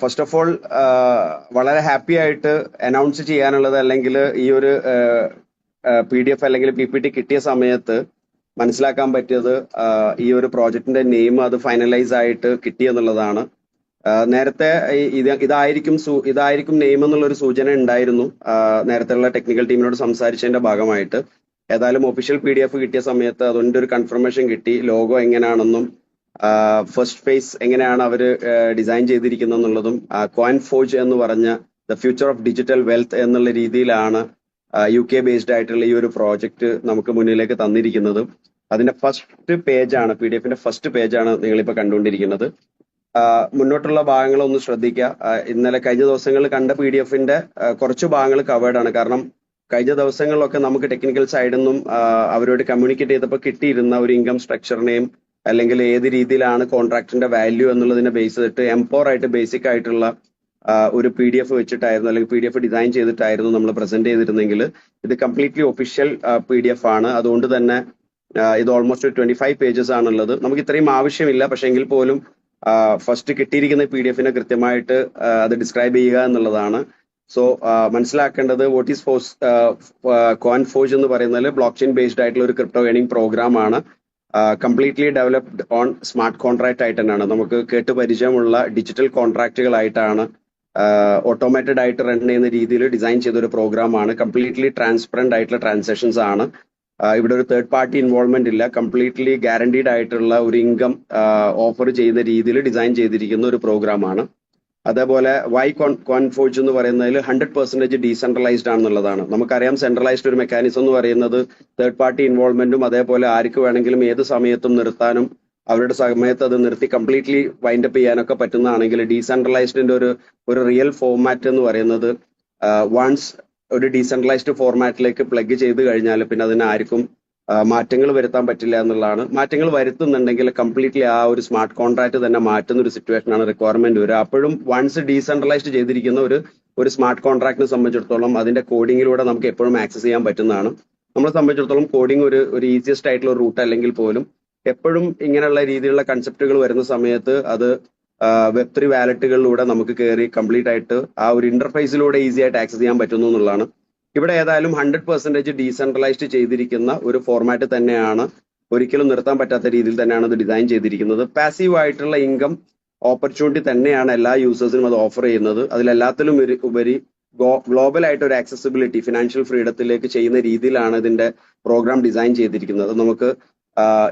First of all വളരെ happy ആയിട്ട് announce ചെയ്യാനുള്ളത്, അല്ലെങ്കിൽ ഈ ഒരു PDF അല്ലെങ്കിൽ PPT കിട്ടിയ സമയത്ത് മനസ്സിലാക്കാൻ പറ്റിയത് ഈ ഒരു പ്രോജക്റ്റിന്റെ നെയിം അത് ഫൈനലൈസ് ആയിട്ട് കിട്ടിയെന്നുള്ളതാണ്. നേരത്തെ ഇതായിരിക്കും നെയിം എന്നുള്ള ഒരു സൂചന ഉണ്ടായിരുന്നു നേരത്തെയുള്ള ടെക്നിക്കൽ ടീമിനോട് സംസാരിച്ചതിന്റെ ഭാഗമായിട്ട്. ഏതായാലും ഒഫീഷ്യൽ PDF കിട്ടിയ സമയത്ത് അതിന്റെ ഒരു കൺഫർമേഷൻ കിട്ടി. ലോഗോ എങ്ങനെയാണെന്നും ഫസ്റ്റ് ഫേസ് എങ്ങനെയാണ് അവർ ഡിസൈൻ ചെയ്തിരിക്കുന്നത് എന്നുള്ളതും കോയിൻ ഫോർജ് എന്ന് പറഞ്ഞ the future of digital wealth എന്നുള്ള രീതിയിലാണ് UK ബേസ്ഡ് ആയിട്ടുള്ള ഈ ഒരു പ്രോജക്റ്റ് നമുക്ക് മുന്നിലേക്ക് തന്നിരിക്കുന്നത്. അതിന്റെ ഫസ്റ്റ് പേജാണ്, PDF-ന്റെ ഫസ്റ്റ് പേജാണ് നിങ്ങളിപ്പോൾ കണ്ടുകൊണ്ടിരിക്കുന്നത്. മുന്നോട്ടുള്ള ഭാഗങ്ങൾ ഒന്ന് ശ്രദ്ധിക്കുക. ഇന്നലെ കഴിഞ്ഞ ദിവസങ്ങളിൽ കണ്ട PDF-ന്റെ കുറച്ച് ഭാഗങ്ങൾ കവേർഡ് ആണ്. കാരണം കഴിഞ്ഞ ദിവസങ്ങളിലൊക്കെ നമുക്ക് ടെക്നിക്കൽ സൈഡിൽ നിന്നും അവരോട് കമ്മ്യൂണിക്കേറ്റ് ചെയ്തപ്പോൾ കിട്ടിയിരുന്ന ഒരു ഇൻകം സ്ട്രക്ചറിനെയും അല്ലെങ്കിൽ ഏത് രീതിയിലാണ് കോൺട്രാക്ടിന്റെ വാല്യൂ എന്നുള്ളതിനെ ബേസ് ചെയ്തിട്ട് എംപവർ ആയിട്ട് ബേസിക് ആയിട്ടുള്ള ഒരു PDF വെച്ചിട്ടായിരുന്നു, അല്ലെങ്കിൽ PDF ഡിസൈൻ ചെയ്തിട്ടായിരുന്നു നമ്മൾ പ്രസന്റ് ചെയ്തിരുന്നെങ്കിൽ ഇത് കംപ്ലീറ്റ്ലി ഒഫീഷ്യൽ PDF ആണ്. അതുകൊണ്ട് തന്നെ ഇത് ഓൾമോസ്റ്റ് 25 പേജസ് ആണുള്ളത്. നമുക്ക് ഇത്രയും ആവശ്യമില്ല, പക്ഷെ എങ്കിൽ പോലും ഫസ്റ്റ് കിട്ടിയിരിക്കുന്ന PDF-നെ കൃത്യമായിട്ട് അത് ഡിസ്ക്രൈബ് ചെയ്യുക എന്നുള്ളതാണ്. സോ മനസ്സിലാക്കേണ്ടത് വാട്ട് ഈസ് കോയിൻ ഫോർജ് എന്ന് പറയുന്നത് ബ്ലോക്ക് ചെയിൻ ബേസ്ഡ് ആയിട്ടുള്ള ഒരു ക്രിപ്റ്റോ ഏണിംഗ് പ്രോഗ്രാം ആണ്. Completely developed on smart contract ആയിട്ട് തന്നെയാണ്. നമുക്ക് കേട്ട് പരിചയമുള്ള ഡിജിറ്റൽ കോൺട്രാക്റ്റുകളായിട്ടാണ് ഓട്ടോമേറ്റഡ് ആയിട്ട് റൺ ചെയ്യുന്ന രീതിയിൽ ഡിസൈൻ ചെയ്തൊരു പ്രോഗ്രാം ആണ്. കംപ്ലീറ്റ്ലി ട്രാൻസ്പെറന്റ് ആയിട്ടുള്ള ട്രാൻസാക്ഷൻസ് ആണ്. ഇവിടെ ഒരു തേർഡ് പാർട്ടി ഇൻവോൾവ്മെന്റ് ഇല്ല. കംപ്ലീറ്റ്ലി ഗ്യാരണ്ടീഡ് ആയിട്ടുള്ള ഒരു ഇൻകം ഓഫർ ചെയ്യുന്ന രീതിയിൽ ഡിസൈൻ ചെയ്തിരിക്കുന്ന ഒരു പ്രോഗ്രാം ആണ്. അതേപോലെ കോയിൻ ഫോർജ് എന്ന് പറയുന്നതിൽ 100% ഡീസെൻട്രലൈസ്ഡ് ആണെന്നുള്ളതാണ്. നമുക്കറിയാം സെൻട്രലൈസ്ഡ് ഒരു മെക്കാനിസം എന്ന് പറയുന്നത് തേർഡ് പാർട്ടി ഇൻവോൾവ്മെന്റും അതേപോലെ ആർക്ക് വേണമെങ്കിലും ഏത് സമയത്തും നിർത്താനും അവരുടെ സമയത്ത് അത് നിർത്തി കംപ്ലീറ്റ്ലി വൈൻഡപ്പ് ചെയ്യാനൊക്കെ പറ്റുന്നതാണെങ്കിൽ ഡീസെൻട്രലൈസ്ഡിന്റെ ഒരു റിയൽ ഫോർമാറ്റ് എന്ന് പറയുന്നത് വൺസ് ഒരു ഡീസെൻട്രലൈസ്ഡ് ഫോർമാറ്റിലേക്ക് പ്ലഗ് ചെയ്ത് കഴിഞ്ഞാൽ പിന്നെ അതിന് ആർക്കും മാറ്റങ്ങൾ വരുത്താൻ പറ്റില്ല എന്നുള്ളതാണ്. മാറ്റങ്ങൾ വരുത്തുന്നുണ്ടെങ്കിൽ കംപ്ലീറ്റ്ലി ആ ഒരു സ്മാർട്ട് കോൺട്രാക്ട് തന്നെ മാറ്റുന്ന ഒരു സിറ്റുവേഷൻ ആണ് റിക്വയർമെന്റ് വരിക. അപ്പോഴും വൺസ് ഡീസെൻട്രലൈസ്ഡ് ചെയ്തിരിക്കുന്ന ഒരു സ്മാർട്ട് കോൺട്രാക്ടിനെ സംബന്ധിച്ചിടത്തോളം അതിന്റെ കോഡിങ്ങിലൂടെ നമുക്ക് എപ്പോഴും ആക്സസ് ചെയ്യാൻ പറ്റുന്നതാണ്. നമ്മളെ സംബന്ധിച്ചിടത്തോളം കോഡിങ് ഒരു ഈസിയസ്റ്റ് ആയിട്ടുള്ള ഒരു റൂട്ട് അല്ലെങ്കിൽ പോലും എപ്പോഴും ഇങ്ങനെയുള്ള രീതിയിലുള്ള കൺസെപ്റ്റുകൾ വരുന്ന സമയത്ത് അത് Web3 വാലറ്റുകളിലൂടെ നമുക്ക് കയറി കംപ്ലീറ്റ് ആയിട്ട് ആ ഒരു ഇന്റർഫേസിലൂടെ ഈസി ആയിട്ട് ആക്സസ് ചെയ്യാൻ പറ്റുന്നു എന്നുള്ളതാണ്. ഇവിടെ ഏതായാലും 100% ഡീസെൻട്രലൈസ്ഡ് ചെയ്തിരിക്കുന്ന ഒരു ഫോർമാറ്റ് തന്നെയാണ്. ഒരിക്കലും നിർത്താൻ പറ്റാത്ത രീതിയിൽ തന്നെയാണ് ഇത് ഡിസൈൻ ചെയ്തിരിക്കുന്നത്. പാസീവ് ആയിട്ടുള്ള ഇൻകം ഓപ്പർച്യൂണിറ്റി തന്നെയാണ് എല്ലാ യൂസേഴ്സിനും അത് ഓഫർ ചെയ്യുന്നത്. അതിലെല്ലാത്തിലും ഉപരി ഗ്ലോബൽ ആയിട്ട് ഒരു ആക്സസിബിലിറ്റി ഫിനാൻഷ്യൽ ഫ്രീഡത്തിലേക്ക് ചെയ്യുന്ന രീതിയിലാണ് ഇതിന്റെ പ്രോഗ്രാം ഡിസൈൻ ചെയ്തിരിക്കുന്നത്. നമുക്ക്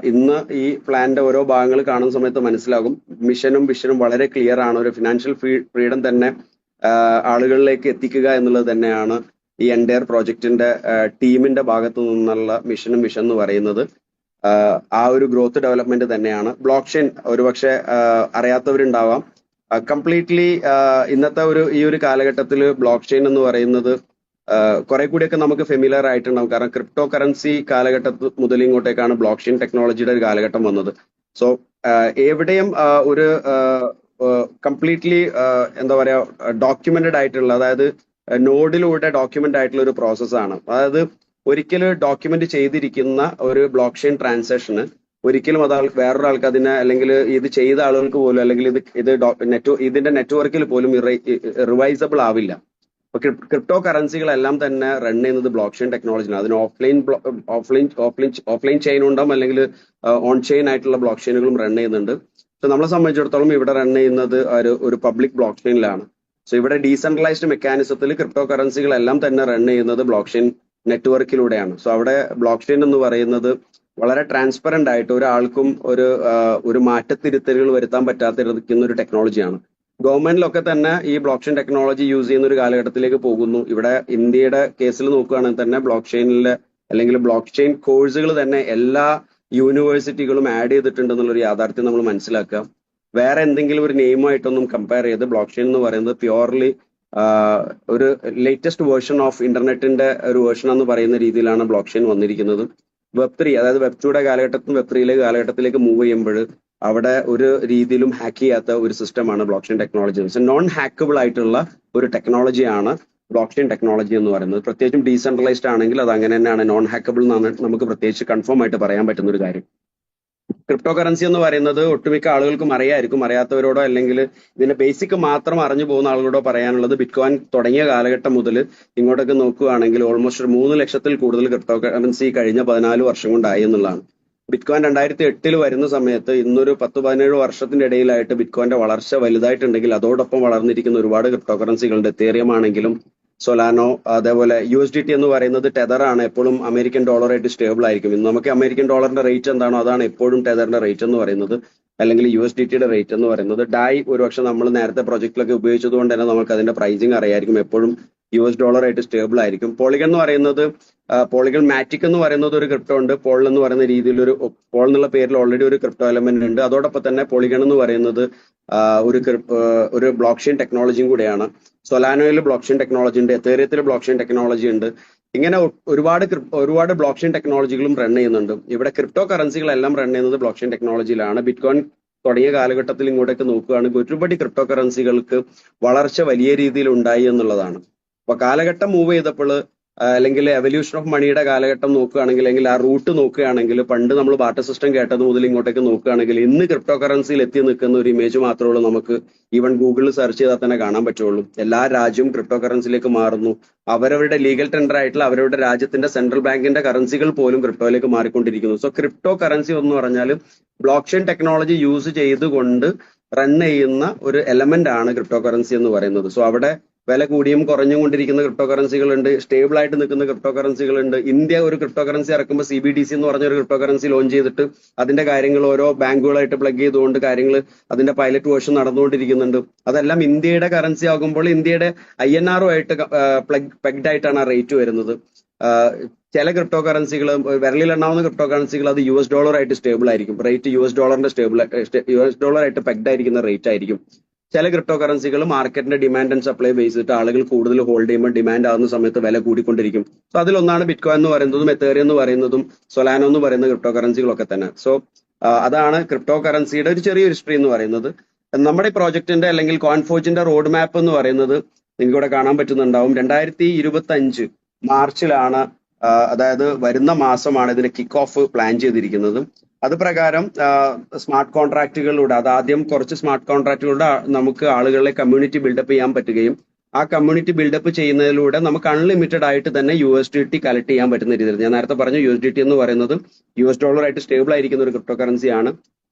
ഇന്ന് ഈ പ്ലാന്റെ ഓരോ ഭാഗങ്ങൾ കാണുന്ന സമയത്ത് മനസ്സിലാകും മിഷനും വിഷനും വളരെ ക്ലിയർ ആണ്. ഒരു ഫിനാൻഷ്യൽ ഫ്രീഡം തന്നെ ആളുകളിലേക്ക് എത്തിക്കുക എന്നുള്ളത് തന്നെയാണ് ഈ എൻറ്റയർ പ്രോജക്റ്റിന്റെ ടീമിന്റെ ഭാഗത്തു നിന്നുള്ള മിഷൻ എന്ന് പറയുന്നത്. ആ ഒരു ഗ്രോത്ത് ഡെവലപ്മെന്റ് തന്നെയാണ്. ബ്ലോക്ക് ചെയിൻ ഒരുപക്ഷെ അറിയാത്തവരുണ്ടാവാം. കംപ്ലീറ്റ്ലി ഇന്നത്തെ ഈ ഒരു കാലഘട്ടത്തിൽ ബ്ലോക്ക് ചെയിൻ എന്ന് പറയുന്നത് കുറെ കൂടിയൊക്കെ നമുക്ക് ഫെമിലിയർ ആയിട്ടുണ്ടാവും. കാരണം ക്രിപ്റ്റോ കറൻസി കാലഘട്ടത്തിൽ മുതൽ ഇങ്ങോട്ടേക്കാണ് ബ്ലോക്ക് ചെയിൻ ടെക്നോളജിയുടെ ഒരു കാലഘട്ടം വന്നത്. സോ എവിടെയും ഒരു കംപ്ലീറ്റ്ലി എന്താ പറയാ ഡോക്യുമെന്റഡ് ആയിട്ടുള്ള, അതായത് നോഡിലൂടെ ഡോക്യുമെന്റ് ആയിട്ടുള്ള ഒരു പ്രോസസ്സാണ്. അതായത് ഒരിക്കലും ഡോക്യുമെന്റ് ചെയ്തിരിക്കുന്ന ഒരു ബ്ലോക്ക് ചെയിൻ ട്രാൻസാക്ഷന് ഒരിക്കലും വേറൊരാൾക്ക് അതിനെ, അല്ലെങ്കിൽ ഇത് ചെയ്ത ആളുകൾക്ക് പോലും, അല്ലെങ്കിൽ ഇതിന്റെ നെറ്റ്വർക്കിൽ പോലും റിവൈസബിൾ ആവില്ല. ക്രിപ്റ്റോ കറൻസികളെല്ലാം തന്നെ റൺ ചെയ്യുന്നത് ബ്ലോക്ക് ചെയിൻ ടെക്നോളജിയാണ്. അതിന് ഓഫ്ലൈൻ ചെയിൻ ഉണ്ടാവും, അല്ലെങ്കിൽ ഓൺ ചെയിൻ ആയിട്ടുള്ള ബ്ലോക്ക് ചെയിനുകളും റൺ ചെയ്യുന്നുണ്ട്. സോ നമ്മളെ സംബന്ധിച്ചിടത്തോളം ഇവിടെ റൺ ചെയ്യുന്നത് ഒരു പബ്ലിക് ബ്ലോക്ക് ചെയിനിലാണ്. സോ ഇവിടെ ഡീസെൻട്രലൈസ്ഡ് മെക്കാനിസത്തിൽ ക്രിപ്റ്റോ കറൻസികളെല്ലാം തന്നെ റൺ ചെയ്യുന്നത് ബ്ലോക്ക് ചെയിൻ നെറ്റ്വർക്കിലൂടെയാണ്. സോ അവിടെ ബ്ലോക്ക് ചെയിൻ എന്ന് പറയുന്നത് വളരെ ട്രാൻസ്പെറന്റ് ആയിട്ട് ഒരാൾക്കും ഒരു മാറ്റത്തിരുത്തലുകൾ വരുത്താൻ പറ്റാതിരിക്കുന്ന ഒരു ടെക്നോളജിയാണ്. ഗവൺമെന്റിലൊക്കെ തന്നെ ഈ ബ്ലോക്ക് ചെയിൻ ടെക്നോളജി യൂസ് ചെയ്യുന്ന ഒരു കാലഘട്ടത്തിലേക്ക് പോകുന്നു. ഇവിടെ ഇന്ത്യയുടെ കേസിൽ നോക്കുകയാണെങ്കിൽ തന്നെ ബ്ലോക്ക് ചെയിനിലെ അല്ലെങ്കിൽ ബ്ലോക്ക് ചെയിൻ കോഴ്സുകൾ തന്നെ എല്ലാ യൂണിവേഴ്സിറ്റികളും ആഡ് ചെയ്തിട്ടുണ്ട് എന്നുള്ളൊരു യാഥാർത്ഥ്യം നമ്മൾ മനസ്സിലാക്കുക. വേറെ എന്തെങ്കിലും ഒരു നെയിമായിട്ടൊന്നും കമ്പയർ ചെയ്ത് ബ്ലോക്ക് ചെയിൻ എന്ന് പറയുന്നത് പ്യുവർലി ഒരു ലേറ്റസ്റ്റ് വേർഷൻ ഓഫ് ഇന്റർനെറ്റിന്റെ ഒരു വേർഷൻ എന്ന് പറയുന്ന രീതിയിലാണ് ബ്ലോക്ക് ചെയിൻ വന്നിരിക്കുന്നത്. Web3, അതായത് Web2യുടെ കാലഘട്ടത്തിൽ Web3 കാലഘട്ടത്തിലേക്ക് മൂവ് ചെയ്യുമ്പോൾ അവിടെ ഒരു രീതിയിലും ഹാക്ക് ചെയ്യാത്ത ഒരു സിസ്റ്റമാണ് block chain technology. Non hackable ആയിട്ടുള്ള ഒരു ടെക്നോളജിയാണ് ബ്ലോക്ക് ചെയിൻ ടെക്നോളജി എന്ന് പറയുന്നത്. പ്രത്യേകിച്ചും ഡീസെൻട്രലൈസ്ഡ് ആണെങ്കിൽ അത് അങ്ങനെ തന്നെയാണ്. നോൺ ഹാക്കബിൾ എന്നാണ് നമുക്ക് പ്രത്യേകിച്ച് കൺഫേം ആയിട്ട് പറയാൻ പറ്റുന്ന ഒരു കാര്യം. ക്രിപ്റ്റോ കറൻസി എന്ന് പറയുന്നത് ഒട്ടുമിക്ക ആളുകൾക്കും അറിയായിരിക്കും. അറിയാത്തവരോടോ അല്ലെങ്കിൽ ഇതിന്റെ ബേസിക് മാത്രം അറിഞ്ഞു പോകുന്ന ആളുകളോടോ പറയാനുള്ളത്, ബിറ്റ്കോയിൻ തുടങ്ങിയ കാലഘട്ടം മുതൽ ഇങ്ങോട്ടൊക്കെ നോക്കുകയാണെങ്കിൽ ഓൾമോസ്റ്റ് ഒരു 3 ലക്ഷത്തിൽ കൂടുതൽ ക്രിപ്റ്റോ കറൻസി കഴിഞ്ഞ 14 വർഷം കൊണ്ടായി എന്നുള്ളതാണ്. ബിറ്റ്കോയിൻ 2008 വരുന്ന സമയത്ത് ഇന്നൊരു 10-17 വർഷത്തിന്റെ ഇടയിലായിട്ട് ബിറ്റ്കോയിന്റെ വളർച്ച വലുതായിട്ടുണ്ടെങ്കിൽ അതോടൊപ്പം വളർന്നിരിക്കുന്ന ഒരുപാട് ക്രിപ്റ്റോ കറൻസികളുണ്ട്. എത്തേറിയം ആണെങ്കിലും സൊലാനോ, അതേപോലെ USDT എന്ന് പറയുന്നത് ടെതർ ആണ്, എപ്പോഴും അമേരിക്കൻ ഡോളറായിട്ട് സ്റ്റേബിൾ ആയിരിക്കും. ഇന്ന് നമുക്ക് അമേരിക്കൻ ഡോളറിന്റെ റേറ്റ് എന്താണോ അതാണ് എപ്പോഴും ടെതറിന്റെ റേറ്റ് എന്ന് പറയുന്നത്, അല്ലെങ്കിൽ USDTയുടെ റേറ്റ് എന്ന് പറയുന്നത്. ഡായ് ഒരുപക്ഷെ നമ്മൾ നേരത്തെ പ്രൊജക്റ്റിലൊക്കെ ഉപയോഗിച്ചത് കൊണ്ട് തന്നെ നമുക്ക് അതിന്റെ പ്രൈസിങ് അറിയായിരിക്കും, എപ്പോഴും US ഡോളറായിട്ട് സ്റ്റേബിൾ ആയിരിക്കും. പോളിഗൺ എന്ന് പറയുന്നത്, പോളിഗൺ മാറ്റിക് എന്ന് പറയുന്നത് ഒരു ക്രിപ്റ്റോ ഉണ്ട്. പോൾ എന്ന് പറയുന്ന രീതിയിൽ പോൾ എന്നുള്ള പേരിൽ ഓൾറെഡി ഒരു ക്രിപ്റ്റോ എലമെന്റ് ഉണ്ട്. അതോടൊപ്പം തന്നെ പോളിഗൺ എന്ന് പറയുന്നത് ഒരു ബ്ലോക്ക് ചെയിൻ ടെക്നോളജിയും കൂടെയാണ്. സൊലാനോയിൽ ബ്ലോക്ക് ചെയിൻ ടെക്നോളജി ഉണ്ട്, എത്തേറിയത്തിൽ ബ്ലോക്ക് ചെയിൻ ടെക്നോളജി ഉണ്ട്. ഇങ്ങനെ ഒരുപാട് ബ്ലോക്ക് ചെയിൻ ടെക്നോളജികളും റൺ ചെയ്യുന്നുണ്ട്. ഇവിടെ ക്രിപ്റ്റോ കറൻസികളെല്ലാം റൺ ചെയ്യുന്നത് ബ്ലോക്ക് ചെയിൻ ടെക്നോളജിയിലാണ്. ബിറ്റ്കോയിൻ തുടങ്ങിയ കാലഘട്ടത്തിൽ ഇങ്ങോട്ടേക്ക് നോക്കുകയാണെങ്കിൽ ഒരുപാട് ക്രിപ്റ്റോ കറൻസികൾക്ക് വളർച്ച വലിയ രീതിയിൽ ഉണ്ടായി എന്നുള്ളതാണ്. അപ്പൊ കാലഘട്ടം മൂവ് ചെയ്തപ്പോൾ, അല്ലെങ്കിൽ എവല്യൂഷൻ ഓഫ് മണിയുടെ കാലഘട്ടം നോക്കുകയാണെങ്കിൽ, അല്ലെങ്കിൽ ആ റൂട്ട് നോക്കുകയാണെങ്കിൽ, പണ്ട് നമ്മൾ ബാർട്ടർ സിസ്റ്റം കേട്ടത് മുതൽ ഇങ്ങോട്ടേക്ക് നോക്കുകയാണെങ്കിൽ ഇന്ന് ക്രിപ്റ്റോ കറൻസിയിൽ എത്തി നിൽക്കുന്ന ഒരു ഇമേജ് മാത്രമേ ഉള്ളൂ നമുക്ക് ഈവൻ ഗൂഗിളിൽ സെർച്ച് ചെയ്താൽ തന്നെ കാണാൻ പറ്റുള്ളൂ. എല്ലാ രാജ്യവും ക്രിപ്റ്റോ കറൻസിയിലേക്ക് മാറുന്നു. അവരവരുടെ ലീഗൽ ടെൻഡർ ആയിട്ടുള്ള അവരുടെ രാജ്യത്തിന്റെ സെൻട്രൽ ബാങ്കിന്റെ കറൻസികൾ പോലും ക്രിപ്റ്റോയിലേക്ക് മാറിക്കൊണ്ടിരിക്കുന്നു. സോ ക്രിപ്റ്റോ കറൻസി എന്ന് പറഞ്ഞാൽ ബ്ലോക്ക് ചെയിൻ ടെക്നോളജി യൂസ് ചെയ്തുകൊണ്ട് റൺ ചെയ്യുന്ന ഒരു എലമെന്റ് ആണ് ക്രിപ്റ്റോ കറൻസി എന്ന് പറയുന്നത്. സോ അവിടെ വില കൂടിയും കുറഞ്ഞും കൊണ്ടിരിക്കുന്ന ക്രിപ്റ്റോ കറൻസികളുണ്ട്, സ്റ്റേബിൾ ആയിട്ട് നിൽക്കുന്ന ക്രിപ്റ്റോ കറൻസികളുണ്ട്. ഇന്ത്യ ഒരു ക്രിപ്റ്റോ കറൻസി ഇറക്കുമ്പോൾ CBDC എന്ന് പറഞ്ഞ ഒരു ക്രിപ്റ്റോ കറൻസി ലോഞ്ച് ചെയ്തിട്ട് അതിന്റെ കാര്യങ്ങൾ ഓരോ ബാങ്കുകളായിട്ട് പ്ലഗ് ചെയ്തുകൊണ്ട് കാര്യങ്ങൾ അതിന്റെ പൈലറ്റ് വേർഷൻ നടന്നുകൊണ്ടിരിക്കുന്നുണ്ട്. അതെല്ലാം ഇന്ത്യയുടെ കറൻസി ആകുമ്പോൾ ഇന്ത്യയുടെ INR ആയിട്ട് പെഗ്ഡ് ആയിട്ടാണ് ആ റേറ്റ് വരുന്നത്. ചില ക്രിപ്റ്റോ കറൻസികൾ, വിരലിലെണ്ണാവുന്ന ക്രിപ്റ്റോ കറൻസികൾ അത് US ഡോളറായിട്ട് സ്റ്റേബിൾ ആയിരിക്കും. റേറ്റ് US ഡോളറായിട്ട് പെഗ്ഡ് ആയിരിക്കുന്ന റേറ്റ് ആയിരിക്കും. ചില ക്രിപ്റ്റോ കറൻസികൾ മാർക്കറ്റിന്റെ ഡിമാൻഡ് ആൻഡ് സപ്ലൈ ബേസ് ചെയ്തിട്ട് ആളുകൾ കൂടുതൽ ഹോൾഡ് ചെയ്യുമ്പോൾ ഡിമാൻഡ് ആകുന്ന സമയത്ത് വില കൂടിക്കൊണ്ടിരിക്കും. സോ അതിലൊന്നാണ് ബിറ്റ്കോയിൻ എന്ന് പറയുന്നതും എത്തേറിയം എന്ന് പറയുന്നതും സൊലാനോ എന്ന് പറയുന്ന ക്രിപ്റ്റോ കറൻസികളൊക്കെ തന്നെ. സോ അതാണ് ക്രിപ്റ്റോ കറൻസിയുടെ ഒരു ചെറിയൊരു ഹിസ്റ്ററി എന്ന് പറയുന്നത്. നമ്മുടെ ഈ പ്രോജക്റ്റിന്റെ അല്ലെങ്കിൽ കോയിൻഫോർജിന്റെ റോഡ് മാപ്പ് എന്ന് പറയുന്നത് നിങ്ങൾക്ക് ഇവിടെ കാണാൻ പറ്റുന്നുണ്ടാവും. 2025 മാർച്ചിലാണ്, അതായത് വരുന്ന മാസമാണ് ഇതിന്റെ കിക്ക് ഓഫ് പ്ലാൻ ചെയ്തിരിക്കുന്നത്. അത് പ്രകാരം സ്മാർട്ട് കോൺട്രാക്റ്റുകളിലൂടെ, അതാദ്യം കുറച്ച് സ്മാർട്ട് കോൺട്രാക്റ്റുകളുടെ നമുക്ക് ആളുകളെ കമ്മ്യൂണിറ്റി ബിൽഡപ്പ് ചെയ്യാൻ പറ്റുകയും ആ കമ്മ്യൂണിറ്റി ബിൽഡപ്പ് ചെയ്യുന്നതിലൂടെ നമുക്ക് അൺലിമിറ്റഡ് ആയിട്ട് തന്നെ USDT കളക്ട് ചെയ്യാൻ പറ്റുന്ന രീതിയിൽ, ഞാൻ നേരത്തെ പറഞ്ഞു USDT എന്ന് പറയുന്നത് US ഡോളറായിട്ട് സ്റ്റേബിൾ ആയിരിക്കുന്ന ഒരു ക്രിപ്റ്റോ കറൻസിയാണ്.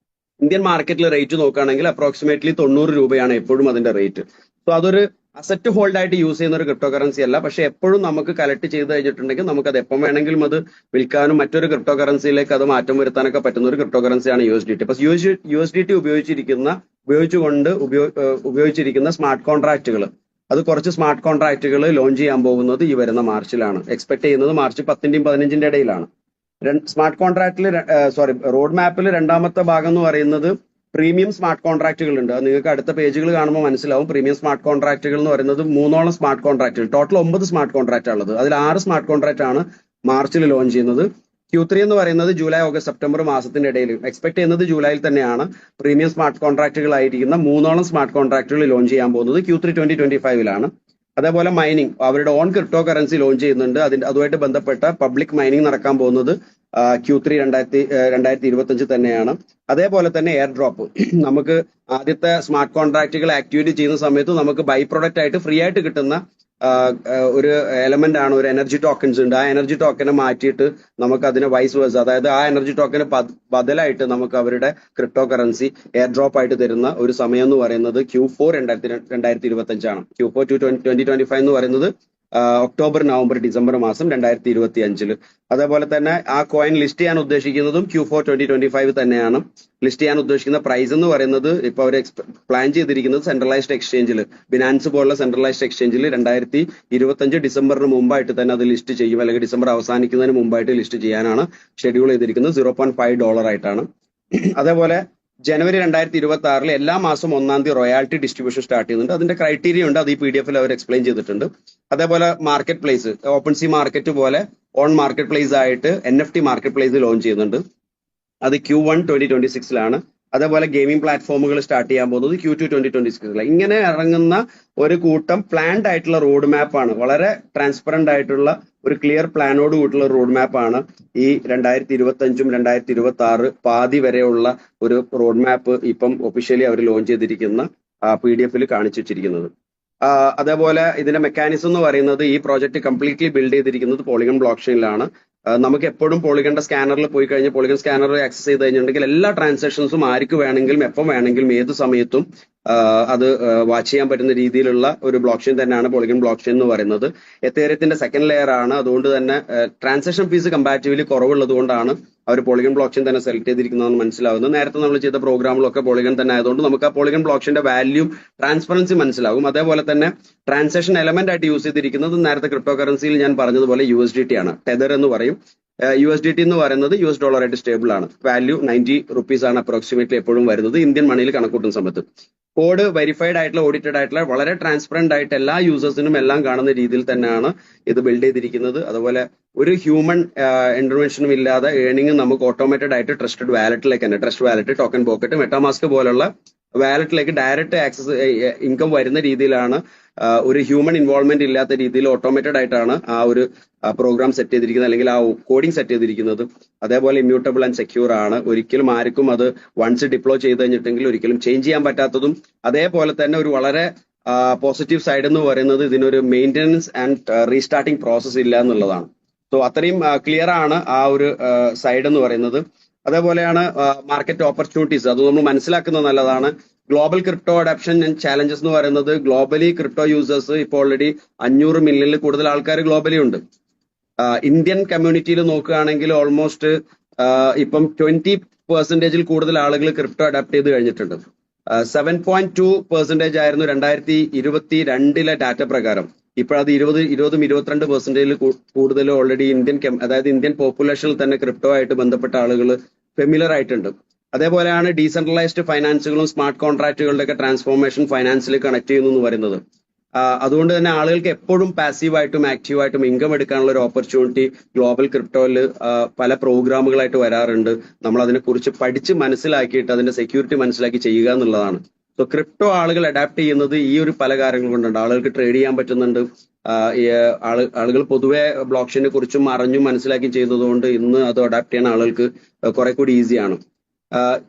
ഇന്ത്യൻ മാർക്കറ്റിൽ റേറ്റ് നോക്കുകയാണെങ്കിൽ അപ്രോക്സിമേറ്റ്ലി 90 രൂപയാണ് എപ്പോഴും അതിന്റെ റേറ്റ്. സോ അതൊരു അസറ്റ് ഹോൾഡ് ആയിട്ട് യൂസ് ചെയ്യുന്ന ഒരു ക്രിപ്റ്റോ കറൻസി അല്ല, പക്ഷെ എപ്പോഴും നമുക്ക് കളക്ട് ചെയ്ത് കഴിഞ്ഞിട്ടുണ്ടെങ്കിൽ നമുക്ക് അത് എപ്പം വേണമെങ്കിലും അത് വിൽക്കാനും മറ്റൊരു ക്രിപ്റ്റോ കറൻസിയിലേക്ക് അത് മാറ്റം വരുത്താനൊക്കെ പറ്റുന്ന ഒരു ക്രിപ്റ്റോ കറൻസിയാണ് USDT. അപ്പൊ USDT ഉപയോഗിച്ചിരിക്കുന്ന സ്മാർട്ട് കോൺട്രാക്റ്റുകൾ, അത് കുറച്ച് സ്മാർട്ട് കോൺട്രാക്റ്റുകൾ ലോഞ്ച് ചെയ്യാൻ പോകുന്നത് ഈ വരുന്ന മാർച്ചിലാണ്. എക്സ്പെക്ട് ചെയ്യുന്നത് മാർച്ച് 10-ന്റെയും 15-ന്റെ ഇടയിലാണ്. സ്മാർട്ട് കോൺട്രാക്റ്റിൽ റോഡ് മാപ്പിൽ രണ്ടാമത്തെ ഭാഗം എന്ന് പറയുന്നത് പ്രീമിയം സ്മാർട്ട് കോൺട്രാക്റ്റുകൾ ഉണ്ട്. അത് നിങ്ങൾക്ക് അടുത്ത പേജുകൾ കാണുമ്പോൾ മനസ്സിലാവും. പ്രീമിയം സ്മാർട്ട് കോൺട്രാക്റ്റുകൾ എന്ന് പറയുന്നത് 3 സ്മാർട്ട് കോൺട്രാക്റ്റുകൾ, ടോട്ടൽ 9 സ്മാർട്ട് കോൺട്രാക്റ്റ് ഉള്ളത്. അതിൽ 6 സ്മാർട്ട് കോൺട്രാക്റ്റ് ആണ് മാർച്ചിൽ ലോഞ്ച് ചെയ്യുന്നത്. Q3 എന്ന് പറയുന്നത് ജൂലൈ, ഓഗസ്റ്റ്, സെപ്റ്റംബർ മാസത്തിന്റെ ഇടയിൽ, എക്സ്പെക്ട് ചെയ്യുന്നത് ജൂലൈയിൽ തന്നെയാണ് പ്രീമിയം സ്മാർട്ട് കോൺട്രാക്റ്റുകൾ ആയിരിക്കുന്ന 3 സ്മാർട്ട് കോൺട്രാക്റ്റുകൾ ലോഞ്ച് ചെയ്യാൻ പോകുന്നത്. Q3 2025 അതേപോലെ മൈനിങ്, അവരുടെ ഓൺ ക്രിപ്റ്റോ കറൻസി ലോഞ്ച് ചെയ്യുന്നുണ്ട്. അതുമായിട്ട് ബന്ധപ്പെട്ട പബ്ലിക് മൈനിങ് നടക്കാൻ പോകുന്നത് Q3 2025 തന്നെയാണ്. അതേപോലെ തന്നെ എയർ ഡ്രോപ്പ്, നമുക്ക് ആദ്യത്തെ സ്മാർട്ട് കോൺട്രാക്റ്റുകൾ ആക്ടിവേറ്റ് ചെയ്യുന്ന സമയത്ത് നമുക്ക് ബൈ പ്രൊഡക്റ്റ് ആയിട്ട് ഫ്രീ ആയിട്ട് കിട്ടുന്ന ഒരു എലമെന്റ് ആണ്, ഒരു എനർജി ടോക്കൺസ് ഉണ്ട്. ആ എനർജി ടോക്കനെ മാറ്റിയിട്ട് നമുക്ക് അതിനെ വൈസ് വേഴ്സ, അതായത് ആ എനർജി ടോക്കന് ബദലായിട്ട് നമുക്ക് അവരുടെ ക്രിപ്റ്റോ കറൻസി എയർ ഡ്രോപ്പ് ആയിട്ട് തരുന്ന ഒരു സമയം എന്ന് പറയുന്നത് Q4 2025 Q4 2025 എന്ന് പറയുന്നത് ഒക്ടോബർ, നവംബർ, ഡിസംബർ മാസം 2025. അതേപോലെ തന്നെ ആ കോയിൻ ലിസ്റ്റ് ചെയ്യാൻ ഉദ്ദേശിക്കുന്നതും Q4 2025 തന്നെയാണ്. ലിസ്റ്റ് ചെയ്യാൻ ഉദ്ദേശിക്കുന്ന പ്രൈസ് എന്ന് പറയുന്നത് ഇപ്പൊ അവർ പ്ലാൻ ചെയ്തിരിക്കുന്നത് സെൻട്രലൈസ്ഡ് എക്സ്ചേഞ്ചിൽ, ബിനാൻസ് പോലുള്ള സെൻട്രലൈസ്ഡ് എക്സ്ചേഞ്ചിൽ 2025 ഡിസംബറിന് മുമ്പായിട്ട് തന്നെ അത് ലിസ്റ്റ് ചെയ്യും, അല്ലെങ്കിൽ ഡിസംബർ അവസാനിക്കുന്നതിന് മുമ്പായിട്ട് ലിസ്റ്റ് ചെയ്യാനാണ് ഷെഡ്യൂൾ ചെയ്തിരിക്കുന്നത്. $0.5 ആയിട്ടാണ്. അതേപോലെ ജനുവരി 2026 എല്ലാ മാസം 1-ാം തീയതി റോയാലിറ്റി ഡിസ്ട്രിബ്യൂഷൻ സ്റ്റാർട്ട് ചെയ്യുന്നുണ്ട്. അതിന്റെ ക്രൈറ്റീരിയ ഉണ്ട്, അത് ഈ PDF അവർ എക്സ്പ്ലെയിൻ ചെയ്തിട്ടുണ്ട്. അതേപോലെ market place, open C market പോലെ ഓൺ മാർക്കറ്റ് പ്ലേസ് ആയിട്ട് NFT മാർക്കറ്റ് പ്ലേസ് ലോഞ്ച് ചെയ്യുന്നുണ്ട്. അത് Q1 2026 അതേപോലെ ഗെയിമിംഗ് പ്ലാറ്റ്ഫോമുകൾ സ്റ്റാർട്ട് ചെയ്യാൻ പോകുന്നത് Q2 2026. ഇങ്ങനെ ഇറങ്ങുന്ന ഒരു കൂട്ടം പ്ലാൻഡ് ആയിട്ടുള്ള റോഡ് മാപ്പാണ്, വളരെ ട്രാൻസ്പെറന്റ് ആയിട്ടുള്ള ഒരു ക്ലിയർ പ്ലാനോട് കൂട്ടുള്ള റോഡ് മാപ്പാണ് ഈ 2025 2026 പാതി വരെയുള്ള ഒരു റോഡ് മാപ്പ് ഇപ്പം ഒഫീഷ്യലി അവർ ലോഞ്ച് ചെയ്തിരിക്കുന്ന PDF കാണിച്ചു വെച്ചിരിക്കുന്നത്. അതേപോലെ ഇതിന്റെ മെക്കാനിസം എന്ന് പറയുന്നത് ഈ പ്രോജക്റ്റ് കംപ്ലീറ്റ്ലി ബിൽഡ് ചെയ്തിരിക്കുന്നത് പോളിഗൺ ബ്ലോക്ക് ചെയിനിലാണ്. നമുക്ക് എപ്പോഴും പോളിഗണിന്റെ സ്കാനറിൽ പോയി കഴിഞ്ഞാൽ പോളിഗൺ സ്കാനർ ആക്സസ് ചെയ്ത് കഴിഞ്ഞിട്ടുണ്ടെങ്കിൽ എല്ലാ ട്രാൻസാക്ഷൻസും ആർക്ക് വേണമെങ്കിലും എപ്പം വേണമെങ്കിലും ഏത് സമയത്തും അത് വാച്ച് ചെയ്യാൻ പറ്റുന്ന രീതിയിലുള്ള ഒരു ബ്ലോക്ക് ചെയിൻ തന്നെയാണ് പോളിഗൺ ബ്ലോക്ക് ചെയിൻ എന്ന് പറയുന്നത്. എത്തേറിയത്തിന്റെ സെക്കൻഡ് ലെയർ ആണ്. അതുകൊണ്ട് തന്നെ ട്രാൻസാക്ഷൻ ഫീസ് കമ്പാരിറ്റീവ്ലി കുറവുള്ളത് കൊണ്ടാണ് അവർ പോളിഗൺ ബ്ലോക്ക് ചെയിൻ തന്നെ സെലക്ട് ചെയ്തിരിക്കുന്നതെന്ന് മനസ്സിലാവുന്നത്. നേരത്തെ നമ്മൾ ചെയ്ത പ്രോഗ്രാമിലൊക്കെ പോളിഗൺ തന്നെ ആയതുകൊണ്ട് നമുക്ക് ആ പോളിഗൺ ബ്ലോക്ക് ചെയിന്റെ വാല്യൂ ട്രാൻസ്പെറൻസി മനസ്സിലാകും. അതേപോലെ തന്നെ ട്രാൻസാക്ഷൻ എലമെന്റ് ആയിട്ട് യൂസ് ചെയ്തിരിക്കുന്നത് നേരത്തെ ക്രിപ്റ്റോ കറൻസിയിൽ ഞാൻ പറഞ്ഞതുപോലെ USDT ആണ്. ടെതർ എന്ന് പറയും. USDT എന്ന് പറയുന്നത് US ഡോളർ ആയിട്ട് സ്റ്റേബിൾ ആണ്. വാല്യൂ 90 റുപ്പീസ് ആണ് അപ്രോക്സിമേറ്റ്ലി എപ്പോഴും വരുന്നത് ഇന്ത്യൻ മണിയിൽ കണക്കൂട്ടുന്ന സമയത്ത്. കോഡ് വെരിഫൈഡ് ആയിട്ടുള്ള ഓഡിറ്റഡ് ആയിട്ടുള്ള വളരെ ട്രാൻസ്പെറന്റ് ആയിട്ട് എല്ലാ യൂസേഴ്സിനും എല്ലാം കാണുന്ന രീതിയിൽ തന്നെയാണ് ഇത് ബിൽഡ് ചെയ്തിരിക്കുന്നത്. അതുപോലെ ഒരു ഹ്യൂമൻ ഇന്റർവെൻഷനും ഇല്ലാതെ ഏണിംഗ് നമുക്ക് ഓട്ടോമേറ്റഡ് ആയിട്ട് ട്രസ്റ്റഡ് വാലറ്റിലേക്ക് തന്നെ Trust Wallet, Token Pocket, MetaMask പോലുള്ള വാലറ്റിലേക്ക് ഡയറക്റ്റ് ആക്സസ് ഇൻകം വരുന്ന രീതിയിലാണ് ഒരു ഹ്യൂമൻ ഇൻവോൾവ്മെന്റ് ഇല്ലാത്ത രീതിയിൽ ഓട്ടോമേറ്റഡ് ആയിട്ടാണ് ആ ഒരു പ്രോഗ്രാം സെറ്റ് ചെയ്തിരിക്കുന്നത്, അല്ലെങ്കിൽ ആ കോഡിംഗ് സെറ്റ് ചെയ്തിരിക്കുന്നത്. അതേപോലെ ഇമ്മ്യൂട്ടബിൾ ആൻഡ് സെക്യൂർ ആണ്. ഒരിക്കലും ആർക്കും അത് വൺസ് ഡിപ്ലോയ് ചെയ്ത് കഴിഞ്ഞിട്ടെങ്കിൽ ഒരിക്കലും ചേഞ്ച് ചെയ്യാൻ പറ്റാത്തതും. അതേപോലെ തന്നെ ഒരു വളരെ പോസിറ്റീവ് സൈഡ് എന്ന് പറയുന്നത് ഇതിനൊരു മെയിൻ്റനൻസ് ആൻഡ് റീസ്റ്റാർട്ടിംഗ് പ്രോസസ് ഇല്ല എന്നുള്ളതാണ്. സോ അത്രയും ക്ലിയർ ആണ് ആ ഒരു സൈഡ് എന്ന് പറയുന്നത്. അതേപോലെയാണ് മാർക്കറ്റ് ഓപ്പർച്യൂണിറ്റീസ്, അത് നമ്മൾ മനസ്സിലാക്കുന്നത് നല്ലതാണ്. Global crypto adaption and challenges എന്ന് പറയുന്നത് ഗ്ലോബലി ക്രിപ്റ്റോ യൂസേഴ്സ് ഇപ്പോൾ ഓൾറെഡി 500 മില്യണിൽ കൂടുതൽ ആൾക്കാർ ഗ്ലോബലി ഉണ്ട്. ഇന്ത്യൻ കമ്മ്യൂണിറ്റിയിൽ നോക്കുകയാണെങ്കിൽ ഓൾമോസ്റ്റ് ഇപ്പം 20% കൂടുതൽ ആളുകൾ ക്രിപ്റ്റോ അഡാപ്റ്റ് ചെയ്ത് കഴിഞ്ഞിട്ടുണ്ട്. 7.2% ആയിരുന്നു 2022 ഡാറ്റ പ്രകാരം. ഇപ്പോഴത് 22% കൂടുതൽ ഓൾറെഡി അതായത് ഇന്ത്യൻ പോപ്പുലേഷനിൽ തന്നെ ക്രിപ്റ്റോ ആയിട്ട് ബന്ധപ്പെട്ട ആളുകൾ ഫെമിലർ ആയിട്ടുണ്ട്. അതേപോലെയാണ് ഡീസെൻട്രലൈസ്ഡ് ഫൈനാൻസുകളും സ്മാർട്ട് കോൺട്രാക്റ്റുകളുടെ ഒക്കെ ട്രാൻസ്ഫോർമേഷൻ ഫൈനാൻസിൽ കണക്ട് ചെയ്യുന്നു എന്ന് പറയുന്നത്. അതുകൊണ്ട് തന്നെ ആളുകൾക്ക് എപ്പോഴും പാസീവായിട്ടും ആക്റ്റീവായിട്ടും ഇൻകം എടുക്കാനുള്ള ഒരു ഓപ്പർച്യൂണിറ്റി ഗ്ലോബൽ ക്രിപ്റ്റോയിൽ പല പ്രോഗ്രാമുകളായിട്ട് വരാറുണ്ട്. നമ്മൾ അതിനെക്കുറിച്ച് പഠിച്ച് മനസ്സിലാക്കിയിട്ട് അതിന്റെ സെക്യൂരിറ്റി മനസ്സിലാക്കി ചെയ്യുക എന്നുള്ളതാണ്. സോ ക്രിപ്റ്റോ ആളുകൾ അഡാപ്റ്റ് ചെയ്യുന്നത് ഈ ഒരു പല കാര്യങ്ങൾ കൊണ്ടുണ്ട്. ആളുകൾക്ക് ട്രേഡ് ചെയ്യാൻ പറ്റുന്നുണ്ട്. ആളുകൾ പൊതുവെ ബ്ലോക്ക് ചെയിനെ കുറിച്ചും അറിഞ്ഞും മനസ്സിലാക്കി ചെയ്തതുകൊണ്ട് ഇന്ന് അത് അഡാപ്റ്റ് ചെയ്യാൻ ആളുകൾക്ക് കുറെ കൂടി ഈസിയാണ്.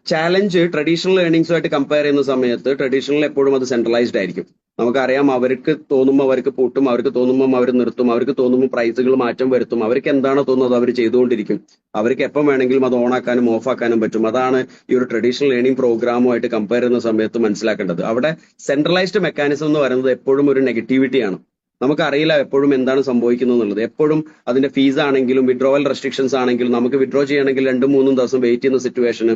ചാലഞ്ച് ട്രഡീഷണൽ ഏർണിംഗ്സുമായിട്ട് കമ്പയർ ചെയ്യുന്ന സമയത്ത് ട്രഡീഷണൽ എപ്പോഴും അത് സെൻട്രലൈസ്ഡ് ആയിരിക്കും. നമുക്കറിയാം, അവർക്ക് തോന്നുമ്പോൾ അവർക്ക് പൂട്ടും, അവർക്ക് തോന്നുമ്പോൾ അവർ നിർത്തും, അവർക്ക് തോന്നുമ്പോൾ പ്രൈസുകൾ മാറ്റം വരുത്തും, അവർക്ക് എന്താണോ തോന്നുന്നത് അവർ ചെയ്തുകൊണ്ടിരിക്കും. അവർക്ക് എപ്പം വേണമെങ്കിലും അത് ഓണാക്കാനും ഓഫാക്കാനും പറ്റും. അതാണ് ഈ ഒരു ട്രഡീഷണൽ ഏർണിംഗ് പ്രോഗ്രാമുമായിട്ട് കമ്പയർ ചെയ്യുന്ന സമയത്ത് മനസ്സിലാക്കേണ്ടത്. അവിടെ സെൻട്രലൈസ്ഡ് മെക്കാനിസം എന്ന് പറയുന്നത് എപ്പോഴും ഒരു നെഗറ്റിവിറ്റിയാണ്. നമുക്കറിയില്ല എപ്പോഴും എന്താണ് സംഭവിക്കുന്നത് എന്നുള്ളത്. എപ്പോഴും അതിന്റെ ഫീസ് ആണെങ്കിലും വിഡ്രോവൽ റെസ്ട്രിക്ഷൻസ് ആണെങ്കിലും നമുക്ക് വിഡ്രോ ചെയ്യണമെങ്കിൽ 2-3 ദിവസം വെയിറ്റ് ചെയ്യുന്ന സിറ്റുവേഷന്,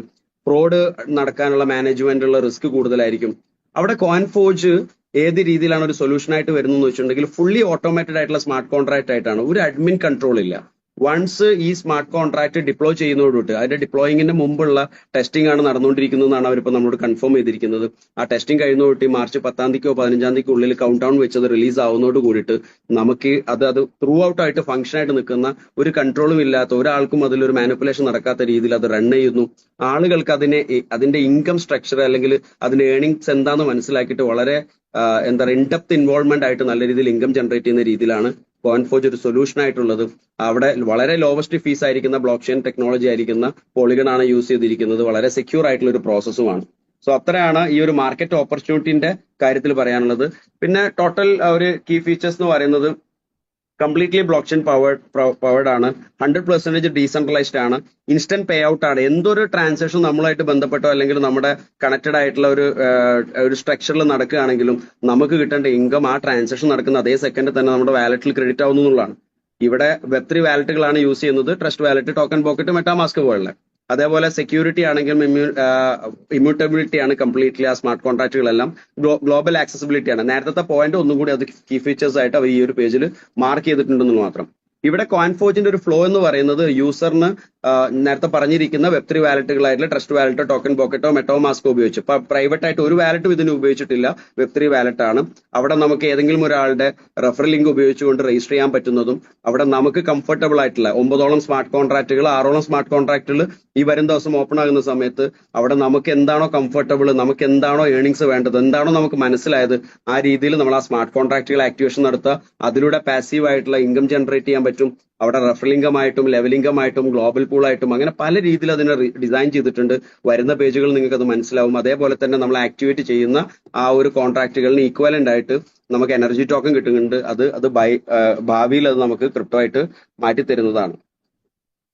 ഫ്രോഡ് നടക്കാനുള്ള മാനേജ്മെന്റുള്ള റിസ്ക് കൂടുതലായിരിക്കും. അവിടെ കോയിൻഫോർജ് ഏത് രീതിയിലാണ് ഒരു സൊല്യൂഷൻ ആയിട്ട് വരുന്നതെന്ന് വെച്ചിട്ടുണ്ടെങ്കിൽ ഫുള്ളി ഓട്ടോമേറ്റഡ് ആയിട്ടുള്ള സ്മാർട്ട് കോൺട്രാക്ട് ആയിട്ടാണ്. ഒരു അഡ്മിൻ കൺട്രോൾ ഇല്ല. വൺസ് ഈ സ്മാർട്ട് കോൺട്രാക്ട് ഡിപ്ലോയ് ചെയ്യുന്നതോടുകൂടി അതിന്റെ ഡിപ്ലോയിങ്ങിന്റെ മുമ്പുള്ള ടെസ്റ്റിംഗ് ആണ് നടന്നുകൊണ്ടിരിക്കുന്നതെന്നാണ് അവരിപ്പോൾ നമ്മളോട് കൺഫേം ചെയ്തിരിക്കുന്നത്. ആ ടെസ്റ്റിംഗ് കഴിയുന്നതോട്ടി മാർച്ച് 10-ാം തീയതിക്കോ 15-ാം തീയതിക്കോ ഉള്ളിൽ കൗണ്ട് ഡൗൺ വെച്ചത് റിലീസ് ആവുന്നതോട് കൂടിയിട്ട് നമുക്ക് അത് ത്രൂ ഔട്ട് ആയിട്ട് ഫംഗ്ഷൻ ആയിട്ട് നിൽക്കുന്ന, ഒരു കൺട്രോളും ഇല്ലാത്ത, ഒരാൾക്കും അതിലൊരു മാനിപ്പുലേഷൻ നടക്കാത്ത രീതിയിൽ അത് റൺ ചെയ്യുന്നു. ആളുകൾക്ക് അതിന്റെ ഇൻകം സ്ട്രക്ചർ അല്ലെങ്കിൽ അതിന്റെ ഏർണിങ്സ് എന്താന്ന് മനസ്സിലാക്കിയിട്ട് വളരെ ഇൻഡെപ്ത് ഇൻവോൾവ്മെന്റ് ആയിട്ട് നല്ല രീതിയിൽ ഇൻകം ജനറേറ്റ് ചെയ്യുന്ന രീതിയിലാണ് കോയിൻഫോർജ് ഒരു സൊല്യൂഷൻ ആയിട്ടുള്ളത്. അവിടെ വളരെ ലോവസ്റ്റ് ഫീസ് ആയിരിക്കുന്ന ബ്ലോക്ക് ചെയിൻ ടെക്നോളജി ആയിരിക്കുന്ന പോളിഗൺ ആണ് യൂസ് ചെയ്തിരിക്കുന്നത്. വളരെ സെക്യൂർ ആയിട്ടുള്ള ഒരു പ്രോസസ്സുമാണ്. സോ അത്രയാണ് ഈ ഒരു മാർക്കറ്റ് ഓപ്പർച്യൂണിറ്റിന്റെ കാര്യത്തിൽ പറയാനുള്ളത്. പിന്നെ ടോട്ടൽ ഒരു കീ ഫീച്ചേഴ്സ് എന്ന് പറയുന്നത് കംപ്ലീറ്റ്ലി ബ്ലോക്ക് ചെയിൻ പവേർഡ് ആണ്. 100% ഡീസെൻട്രലൈസ്ഡ് ആണ്. ഇൻസ്റ്റന്റ് പേ ഔട്ട് ആണ്. എന്തൊരു ട്രാൻസാക്ഷൻ നമ്മളുമായിട്ട് ബന്ധപ്പെട്ടോ അല്ലെങ്കിൽ നമ്മുടെ കണക്റ്റഡ് ആയിട്ടുള്ള ഒരു സ്ട്രക്ചറിൽ നടക്കുകയാണെങ്കിലും നമുക്ക് കിട്ടേണ്ട ഇൻകം ആ ട്രാൻസാക്ഷൻ നടക്കുന്ന അതേ സെക്കൻഡ് തന്നെ നമ്മുടെ വാലറ്റിൽ ക്രെഡിറ്റ് ആവുന്നു എന്നുള്ളതാണ്. ഇവിടെ Web3 വാലറ്റുകളാണ് യൂസ് ചെയ്യുന്നത്. Trust Wallet, Token Pocket, MetaMask പോലുള്ള. അതേപോലെ സെക്യൂരിറ്റി ആണെങ്കിലും ഇമ്മ്യൂട്ടബിലിറ്റി ആണ് കംപ്ലീറ്റ്ലി ആ സ്മാർട്ട് കോൺട്രാക്റ്റുകളെല്ലാം. ഗ്ലോബൽ ആക്സസിബിലിറ്റി ആണ്. നേരത്തെ പോയിന്റ് ഒന്നും കൂടി അത് കീ ഫീച്ചേഴ്സ് ആയിട്ട് അവർ ഈ ഒരു പേജിൽ മാർക്ക് ചെയ്തിട്ടുണ്ടെന്ന് മാത്രം. ഇവിടെ കോയിൻഫോർജിന്റെ ഒരു ഫ്ലോ എന്ന് പറയുന്നത് യൂസറിന് നേരത്തെ പറഞ്ഞിരിക്കുന്ന വെബ്3 വാലറ്റുകളായിട്ടുള്ള ട്രസ്റ്റ് വാലറ്റോ ടോക്കൺ പോക്കറ്റോ മെറ്റോമാസ്കോ ഉപയോഗിച്ചു. ഇപ്പൊ പ്രൈവറ്റ് ആയിട്ട് ഒരു വാലറ്റും ഇതിന് ഉപയോഗിച്ചിട്ടില്ല, വെബ്3 വാലറ്റ് ആണ്. അവിടെ നമുക്ക് ഏതെങ്കിലും ഒരാളുടെ റെഫറൽ ലിങ്ക് ഉപയോഗിച്ചുകൊണ്ട് രജിസ്റ്റർ ചെയ്യാൻ പറ്റുന്നതും അവിടെ നമുക്ക് കംഫർട്ടബിൾ ആയിട്ടുള്ള 9ഓളം സ്മാർട്ട് കോൺട്രാക്റ്റുകൾ 6ഓളം സ്മാർട്ട് കോൺട്രാക്റ്റുകൾ ഈ വരും ദിവസം ഓപ്പൺ ആകുന്ന സമയത്ത് അവിടെ നമുക്ക് എന്താണോ കംഫർട്ടബിൾ, നമുക്ക് എന്താണോ ഏണിങ്സ് വേണ്ടത്, എന്താണോ നമുക്ക് മനസ്സിലായത്, ആ രീതിയിൽ നമ്മൾ ആ സ്മാർട്ട് കോൺട്രാക്റ്റുകൾ ആക്ടിവേഷൻ നടത്തുക. അതിലൂടെ പാസീവ് ആയിട്ടുള്ള ഇൻകം ജനറേറ്റ് ചെയ്യാൻ പറ്റും. അവിടെ റെഫറൽ ഇൻകം ആയിട്ടും ലെവൽ ഇൻകം ആയിട്ടും ഗ്ലോബൽ പൂൾ ആയിട്ടും അങ്ങനെ പല രീതിയിൽ അതിനെ ഡിസൈൻ ചെയ്തിട്ടുണ്ട്. വരുന്ന പേജുകൾ നിങ്ങൾക്ക് അത് മനസ്സിലാവും. അതേപോലെ തന്നെ നമ്മൾ ആക്ടിവേറ്റ് ചെയ്യുന്ന ആ ഒരു കോൺട്രാക്റ്റുകളിന് ഈക്വലന്റ് ആയിട്ട് നമുക്ക് എനർജി ടോക്കൺ കിട്ടുന്നുണ്ട്. അത് ഭാവിയിൽ അത് നമുക്ക് ക്രിപ്റ്റോ ആയിട്ട് മാറ്റി തരുന്നതാണ്.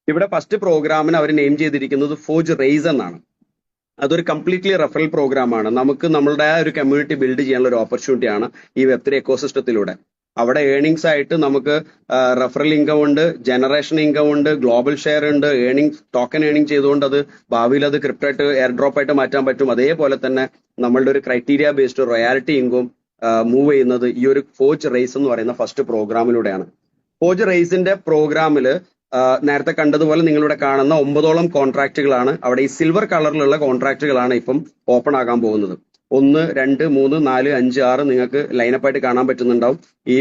ഇവിടെ ഫസ്റ്റ് പ്രോഗ്രാമിന് അവർ നെയിം ചെയ്തിരിക്കുന്നത് ഫോർജ് റേസ് എന്നാണ്. അതൊരു കംപ്ലീറ്റ്ലി റെഫറൽ പ്രോഗ്രാം ആണ്. നമുക്ക് നമ്മളുടെ ഒരു കമ്മ്യൂണിറ്റി ബിൽഡ് ചെയ്യാനുള്ള ഒരു ഓപ്പർച്യൂണിറ്റി ആണ് ഈ വെബ്3 എക്കോസിസ്റ്റത്തിലൂടെ. അവിടെ ഏണിങ്സ് ആയിട്ട് നമുക്ക് റെഫറൽ ഇൻകം ഉണ്ട്, ജനറേഷൻ ഇൻകം ഉണ്ട്, ഗ്ലോബൽ ഷെയർ ഉണ്ട്, ടോക്കൺ ഏണിംഗ് ചെയ്തുകൊണ്ട് അത് ഭാവിയിൽ അത് ക്രിപ്റ്റോ ആയിട്ട് എയർ ഡ്രോപ്പ് ആയിട്ട് മാറ്റാൻ പറ്റും. അതേപോലെ തന്നെ നമ്മളുടെ ഒരു criteria based royalty income move ചെയ്യുന്നത് ഈ ഒരു ഫോർജ് റേസ് എന്ന് പറയുന്ന ഫസ്റ്റ് പ്രോഗ്രാമിലൂടെയാണ്. ഫോർജ് റേസിന്റെ പ്രോഗ്രാമിൽ നേരത്തെ കണ്ടതുപോലെ നിങ്ങളിവിടെ കാണുന്ന 9ഓളം കോൺട്രാക്റ്റുകളാണ്. അവിടെ ഈ സിൽവർ കളറിലുള്ള കോൺട്രാക്റ്റുകളാണ് ഇപ്പം ഓപ്പൺ ആകാൻ പോകുന്നത്. 1, 2, 3, 4, 5, 6 നിങ്ങൾക്ക് ലൈനപ്പ് ആയിട്ട് കാണാൻ പറ്റുന്നുണ്ടാവും. ഈ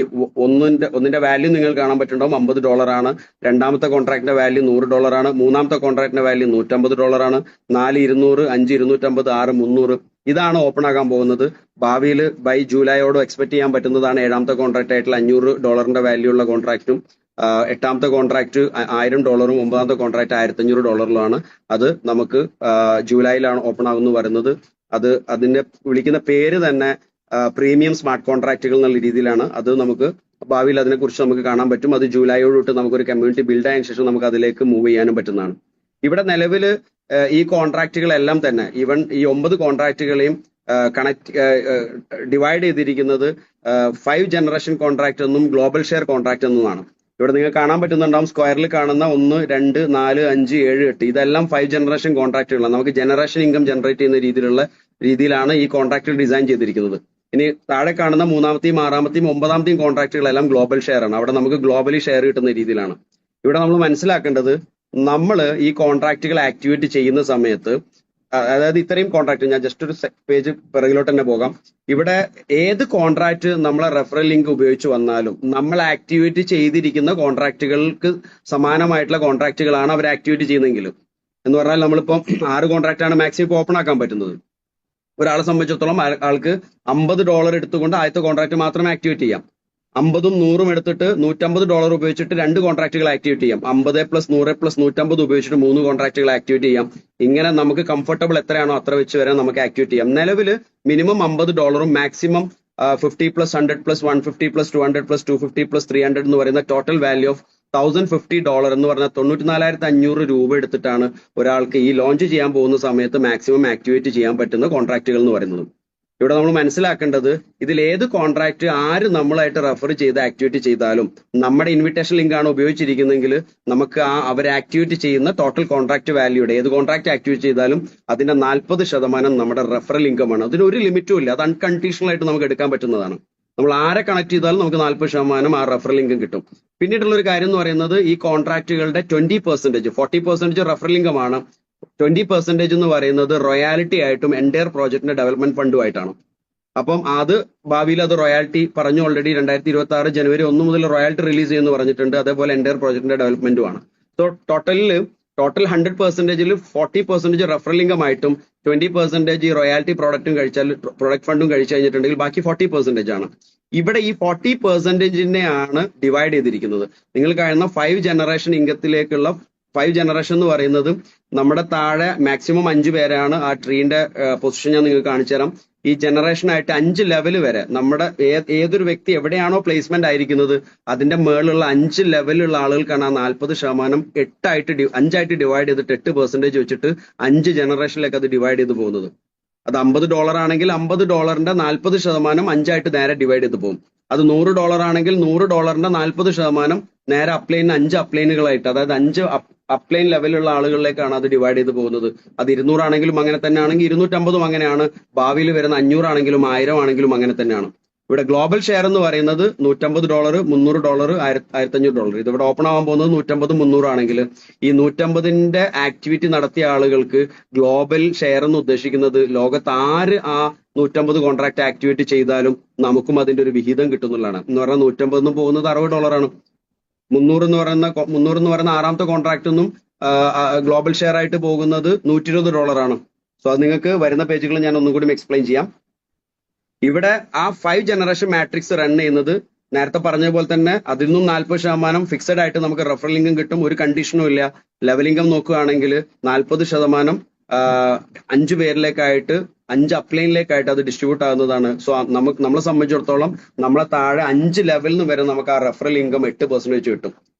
ഒന്നിന്റെ വാല്യൂ നിങ്ങൾക്ക് കാണാൻ പറ്റുന്നുണ്ടാവും, $50 ആണ്. രണ്ടാമത്തെ കോൺട്രാക്ടിന്റെ വാല്യൂ $100 ആണ്. മൂന്നാമത്തെ കോൺട്രാക്ടിന്റെ വാല്യൂ $150 ആണ്. 4 200, 5 250, 6 300. ഇതാണ് ഓപ്പൺ ആകാൻ പോകുന്നത്. ഭാവിയിൽ ബൈ ജൂലൈയോട് എക്സ്പെക്ട് ചെയ്യാൻ പറ്റുന്നതാണ് 7ാമത്തെ കോൺട്രാക്ട് ആയിട്ടുള്ള $500 വാല്യൂ ഉള്ള കോൺട്രാക്റ്റും. 8ാമത്തെ കോൺട്രാക്ട് $1000, 9ാമത്തെ കോൺട്രാക്ട് $1500. അത് നമുക്ക് ജൂലൈയിലാണ് ഓപ്പൺ ആകുമെന്ന് പറയുന്നത്. അതിന്റെ വിളിക്കുന്ന പേര് തന്നെ പ്രീമിയം സ്മാർട്ട് കോൺട്രാക്റ്റുകൾ എന്നുള്ള രീതിയിലാണ്. അത് നമുക്ക് ഭാവിയിൽ അതിനെക്കുറിച്ച് നമുക്ക് കാണാൻ പറ്റും. അത് ജൂലൈയോട് തൊട്ട് നമുക്കൊരു കമ്മ്യൂണിറ്റി ബിൽഡ് ആയതിനു ശേഷം നമുക്ക് അതിലേക്ക് മൂവ് ചെയ്യാനും പറ്റുന്നതാണ്. ഇവിടെ നിലവിൽ ഈ കോൺട്രാക്റ്റുകളെല്ലാം തന്നെ ഈവൻ ഈ 9 കോൺട്രാക്റ്റുകളെയും ഡിവൈഡ് ചെയ്തിരിക്കുന്നത് 5 ജനറേഷൻ കോൺട്രാക്ട് എന്നും ഗ്ലോബൽ ഷെയർ കോൺട്രാക്ട് എന്നുമാണ്. ഇവിടെ നിങ്ങൾക്ക് കാണാൻ പറ്റുന്നുണ്ടാവും സ്ക്വയറിൽ കാണുന്ന 1, 2, 4, 5, 7, 8 ഇതെല്ലാം 5 ജനറേഷൻ കോൺട്രാക്റ്റുകളാണ്. നമുക്ക് ജനറേഷൻ ഇൻകം ജനറേറ്റ് ചെയ്യുന്ന രീതിയിലാണ് ഈ കോൺട്രാക്റ്റുകൾ ഡിസൈൻ ചെയ്തിരിക്കുന്നത്. ഇനി താഴെ കാണുന്ന 3ാമത്തെയും 6ാമത്തെയും 9ാമത്തെയും കോൺട്രാക്റ്റുകളെല്ലാം ഗ്ലോബൽ ഷെയർ ആണ്. അവിടെ നമുക്ക് ഗ്ലോബലി ഷെയർ കിട്ടുന്ന രീതിയിലാണ്. ഇവിടെ നമ്മൾ മനസ്സിലാക്കേണ്ടത്, നമ്മൾ ഈ കോൺട്രാക്റ്റുകൾ ആക്ടിവേറ്റ് ചെയ്യുന്ന സമയത്ത്, അതായത് ഇത്രയും കോൺട്രാക്ട്, ഞാൻ ജസ്റ്റ് ഒരു പേജ് പിറകിലോട്ട് തന്നെ പോകാം. ഇവിടെ ഏത് കോൺട്രാക്ട് നമ്മളെ റെഫറൽ ലിങ്ക് ഉപയോഗിച്ച് വന്നാലും നമ്മൾ ആക്ടിവേറ്റ് ചെയ്തിരിക്കുന്ന കോൺട്രാക്റ്റുകൾക്ക് സമാനമായിട്ടുള്ള കോൺട്രാക്റ്റുകളാണ് അവർ ആക്ടിവേറ്റ് ചെയ്യുന്നതെങ്കിൽ എന്ന് പറഞ്ഞാൽ നമ്മളിപ്പം 6 കോൺട്രാക്ട് ആണ് മാക്സിമം ഓപ്പൺ ആക്കാൻ പറ്റുന്നത്. ഒരാളെ സംബന്ധിച്ചിടത്തോളം ആൾക്ക് $50 എടുത്തുകൊണ്ട് ആദ്യത്തെ കോൺട്രാക്ട് മാത്രമേ ആക്ടിവേറ്റ് ചെയ്യാം. 50ഉം 100ഉം എടുത്തിട്ട് $150 ഉപയോഗിച്ചിട്ട് 2 കോൺട്രാക്റ്റുകൾ ആക്ടിവേറ്റ് ചെയ്യാം. 50 + 100 + 150 ഉപയോഗിച്ചിട്ട് 3 കോൺട്രാക്റ്റുകൾ ആക്ടിവേറ്റ് ചെയ്യാം. ഇങ്ങനെ നമുക്ക് കംഫർട്ടബിൾ എത്രയാണോ അത്ര വെച്ച് വരെ നമുക്ക് ആക്ടിവേറ്റ് ചെയ്യാം. നിലവിൽ മിനിമം $50ഉം മാക്സിമം 50 + 100 + 150 + 200 + 250 + 300 എന്ന് പറയുന്ന ടോട്ടൽ വാല്യൂ ഓഫ് $1050 എന്ന് പറഞ്ഞാൽ 94,500 രൂപ എടുത്തിട്ടാണ് ഒരാൾക്ക് ഈ ലോഞ്ച് ചെയ്യാൻ പോകുന്ന സമയത്ത് മാക്സിമം ആക്ടിവേറ്റ് ചെയ്യാൻ പറ്റുന്ന കോൺട്രാക്റ്റുകൾ എന്ന് പറയുന്നത്. ഇവിടെ നമ്മൾ മനസ്സിലാക്കേണ്ടത്, ഇതിൽ ഏത് കോൺട്രാക്ട് ആര് നമ്മളായിട്ട് റെഫർ ചെയ്ത് ആക്ടിവേറ്റ് ചെയ്താലും നമ്മുടെ ഇൻവിറ്റേഷൻ ലിങ്ക് ആണ് ഉപയോഗിച്ചിരിക്കുന്നതെങ്കിൽ നമുക്ക് അവർ ആക്ടിവേറ്റ് ചെയ്യുന്ന ടോട്ടൽ കോൺട്രാക്ട് വാല്യൂയുടെ ഏത് കോൺട്രാക്ട് ആക്ടിവേറ്റ് ചെയ്താലും അതിന്റെ 40% നമ്മുടെ റെഫറൽ ഇൻകം ആണ്. അതിന് ഒരു ലിമിറ്റും ഇല്ല. അത് അൺകണ്ടീഷണൽ ആയിട്ട് നമുക്ക് എടുക്കാൻ പറ്റുന്നതാണ്. നമ്മൾ ആരെ കണക്ട് ചെയ്താലും നമുക്ക് 40% ആ റെഫറൽ ഇൻകം കിട്ടും. പിന്നീടുള്ള ഒരു കാര്യം എന്ന് പറയുന്നത്, ഈ കോൺട്രാക്റ്റുകളുടെ 20%, 40% റെഫറൽ ഇൻകം ആണ്. 20% എന്ന് പറയുന്നത് റോയാലിറ്റി ആയിട്ടും എൻറ്റയർ പ്രോജക്റ്റിന്റെ ഡെവലപ്മെന്റ് ഫണ്ടുമായിട്ടാണ്. അപ്പം അത് ഭാവിയിൽ അത് റോയാലിറ്റി പറഞ്ഞു ഓൾറെഡി 2026 ജനുവരി 1 മുതൽ റോയാലിറ്റി റിലീസ് ചെയ്യുമെന്ന് പറഞ്ഞിട്ടുണ്ട്. അതേപോലെ എൻറ്റയർ പ്രോജക്റ്റിന്റെ ഡെവലപ്മെന്റുമാണ്. സോ ടോട്ടൽ 100%-ൽ 40% റെഫറൽ ഇൻകം ആയിട്ടും 20% ഈ റോയാലിറ്റി പ്രൊഡക്റ്റ് ഫണ്ടും കഴിച്ചു കഴിഞ്ഞിട്ടുണ്ടെങ്കിൽ ബാക്കി 40% ആണ്. ഇവിടെ ഈ 40%-നെയാണ് ഡിവൈഡ് ചെയ്തിരിക്കുന്നത്. നിങ്ങൾ കാണുന്ന 5 ജനറേഷൻ ഇൻകത്തിലേക്കുള്ള 5 ജനറേഷൻ എന്ന് പറയുന്നത് നമ്മുടെ താഴെ മാക്സിമം 5 പേരാണ്. ആ ട്രീന്റെ പൊസിഷൻ ഞാൻ നിങ്ങൾക്ക് കാണിച്ചു തരാം. ഈ ജനറേഷൻ ആയിട്ട് 5 ലെവൽ വരെ നമ്മുടെ ഏതൊരു വ്യക്തി എവിടെയാണോ പ്ലേസ്മെന്റ് ആയിരിക്കുന്നത് അതിന്റെ മേളിലുള്ള 5 ലെവലുള്ള ആളുകൾക്കാണ് ആ 40% 5ആയിട്ട് ഡിവൈഡ് ചെയ്തിട്ട് 8% വെച്ചിട്ട് 5 ജനറേഷനിലേക്ക് അത് ഡിവൈഡ് ചെയ്ത് പോകുന്നത്. അത് $50 ആണെങ്കിൽ $50ന്റെ 40% 5ആയിട്ട് നേരെ ഡിവൈഡ് ചെയ്ത് പോകും. അത് $100 ആണെങ്കിൽ $100ന്റെ 40% നേരെ അപ്ലൈന് 5 അപ്ലൈനുകളായിട്ട്, അതായത് 5 അപ്ലൈൻ ലെവലുള്ള ആളുകളിലേക്കാണ് അത് ഡിവൈഡ് ചെയ്ത് പോകുന്നത്. അത് 200 ആണെങ്കിലും അങ്ങനെ തന്നെ ആണെങ്കിൽ 250 അങ്ങനെയാണ്. ഭാവിയിൽ വരുന്ന 500 ആണെങ്കിലും 1000 ആണെങ്കിലും അങ്ങനെ തന്നെയാണ്. ഇവിടെ ഗ്ലോബൽ ഷെയർ എന്ന് പറയുന്നത് $150, $300, $1500. ഇത് ഇവിടെ ഓപ്പൺ ആവാൻ പോകുന്നത് 150, 300 ആണെങ്കിൽ ഈ 150ന്റെ ആക്ടിവിറ്റി നടത്തിയ ആളുകൾക്ക് ഗ്ലോബൽ ഷെയർ എന്ന് ഉദ്ദേശിക്കുന്നത് ലോകത്ത് ആര് ആ 150 കോൺട്രാക്ട് ആക്ടിവിറ്റി ചെയ്താലും നമുക്കും അതിന്റെ ഒരു വിഹിതം കിട്ടുന്നുള്ളതാണ്. എന്ന് പറഞ്ഞാൽ 150 പോകുന്നത് $60 ആണ്. 300 എന്ന് പറയുന്ന ആറാമത്തെ കോൺട്രാക്ട് ഒന്നും ഗ്ലോബൽ ഷെയർ ആയിട്ട് പോകുന്നത് $120 ആണ്. സോ അത് നിങ്ങൾക്ക് വരുന്ന പേജുകൾ ഞാൻ ഒന്നും കൂടി എക്സ്പ്ലെയിൻ ചെയ്യാം. ഇവിടെ ആ 5 ജനറേഷൻ മാട്രിക്സ് റൺ ചെയ്യുന്നത് നേരത്തെ പറഞ്ഞ പോലെ തന്നെ അതിൽ നിന്നും 40% ഫിക്സഡ് ആയിട്ട് നമുക്ക് റെഫറൽ ഇൻകം കിട്ടും. ഒരു കണ്ടീഷനും ഇല്ല. ലെവൽ ഇൻകം നോക്കുകയാണെങ്കിൽ 40% 5 പേരിലേക്കായിട്ട് 5 അപ്ലൈനിലേക്കായിട്ട് അത് ഡിസ്ട്രിബ്യൂട്ട് ആകുന്നതാണ്. സോ നമ്മളെ സംബന്ധിച്ചിടത്തോളം നമ്മളെ താഴെ 5 ലെവലിൽ നിന്ന് വരെ നമുക്ക് ആ റെഫറൽ ഇൻകം 8% കിട്ടും.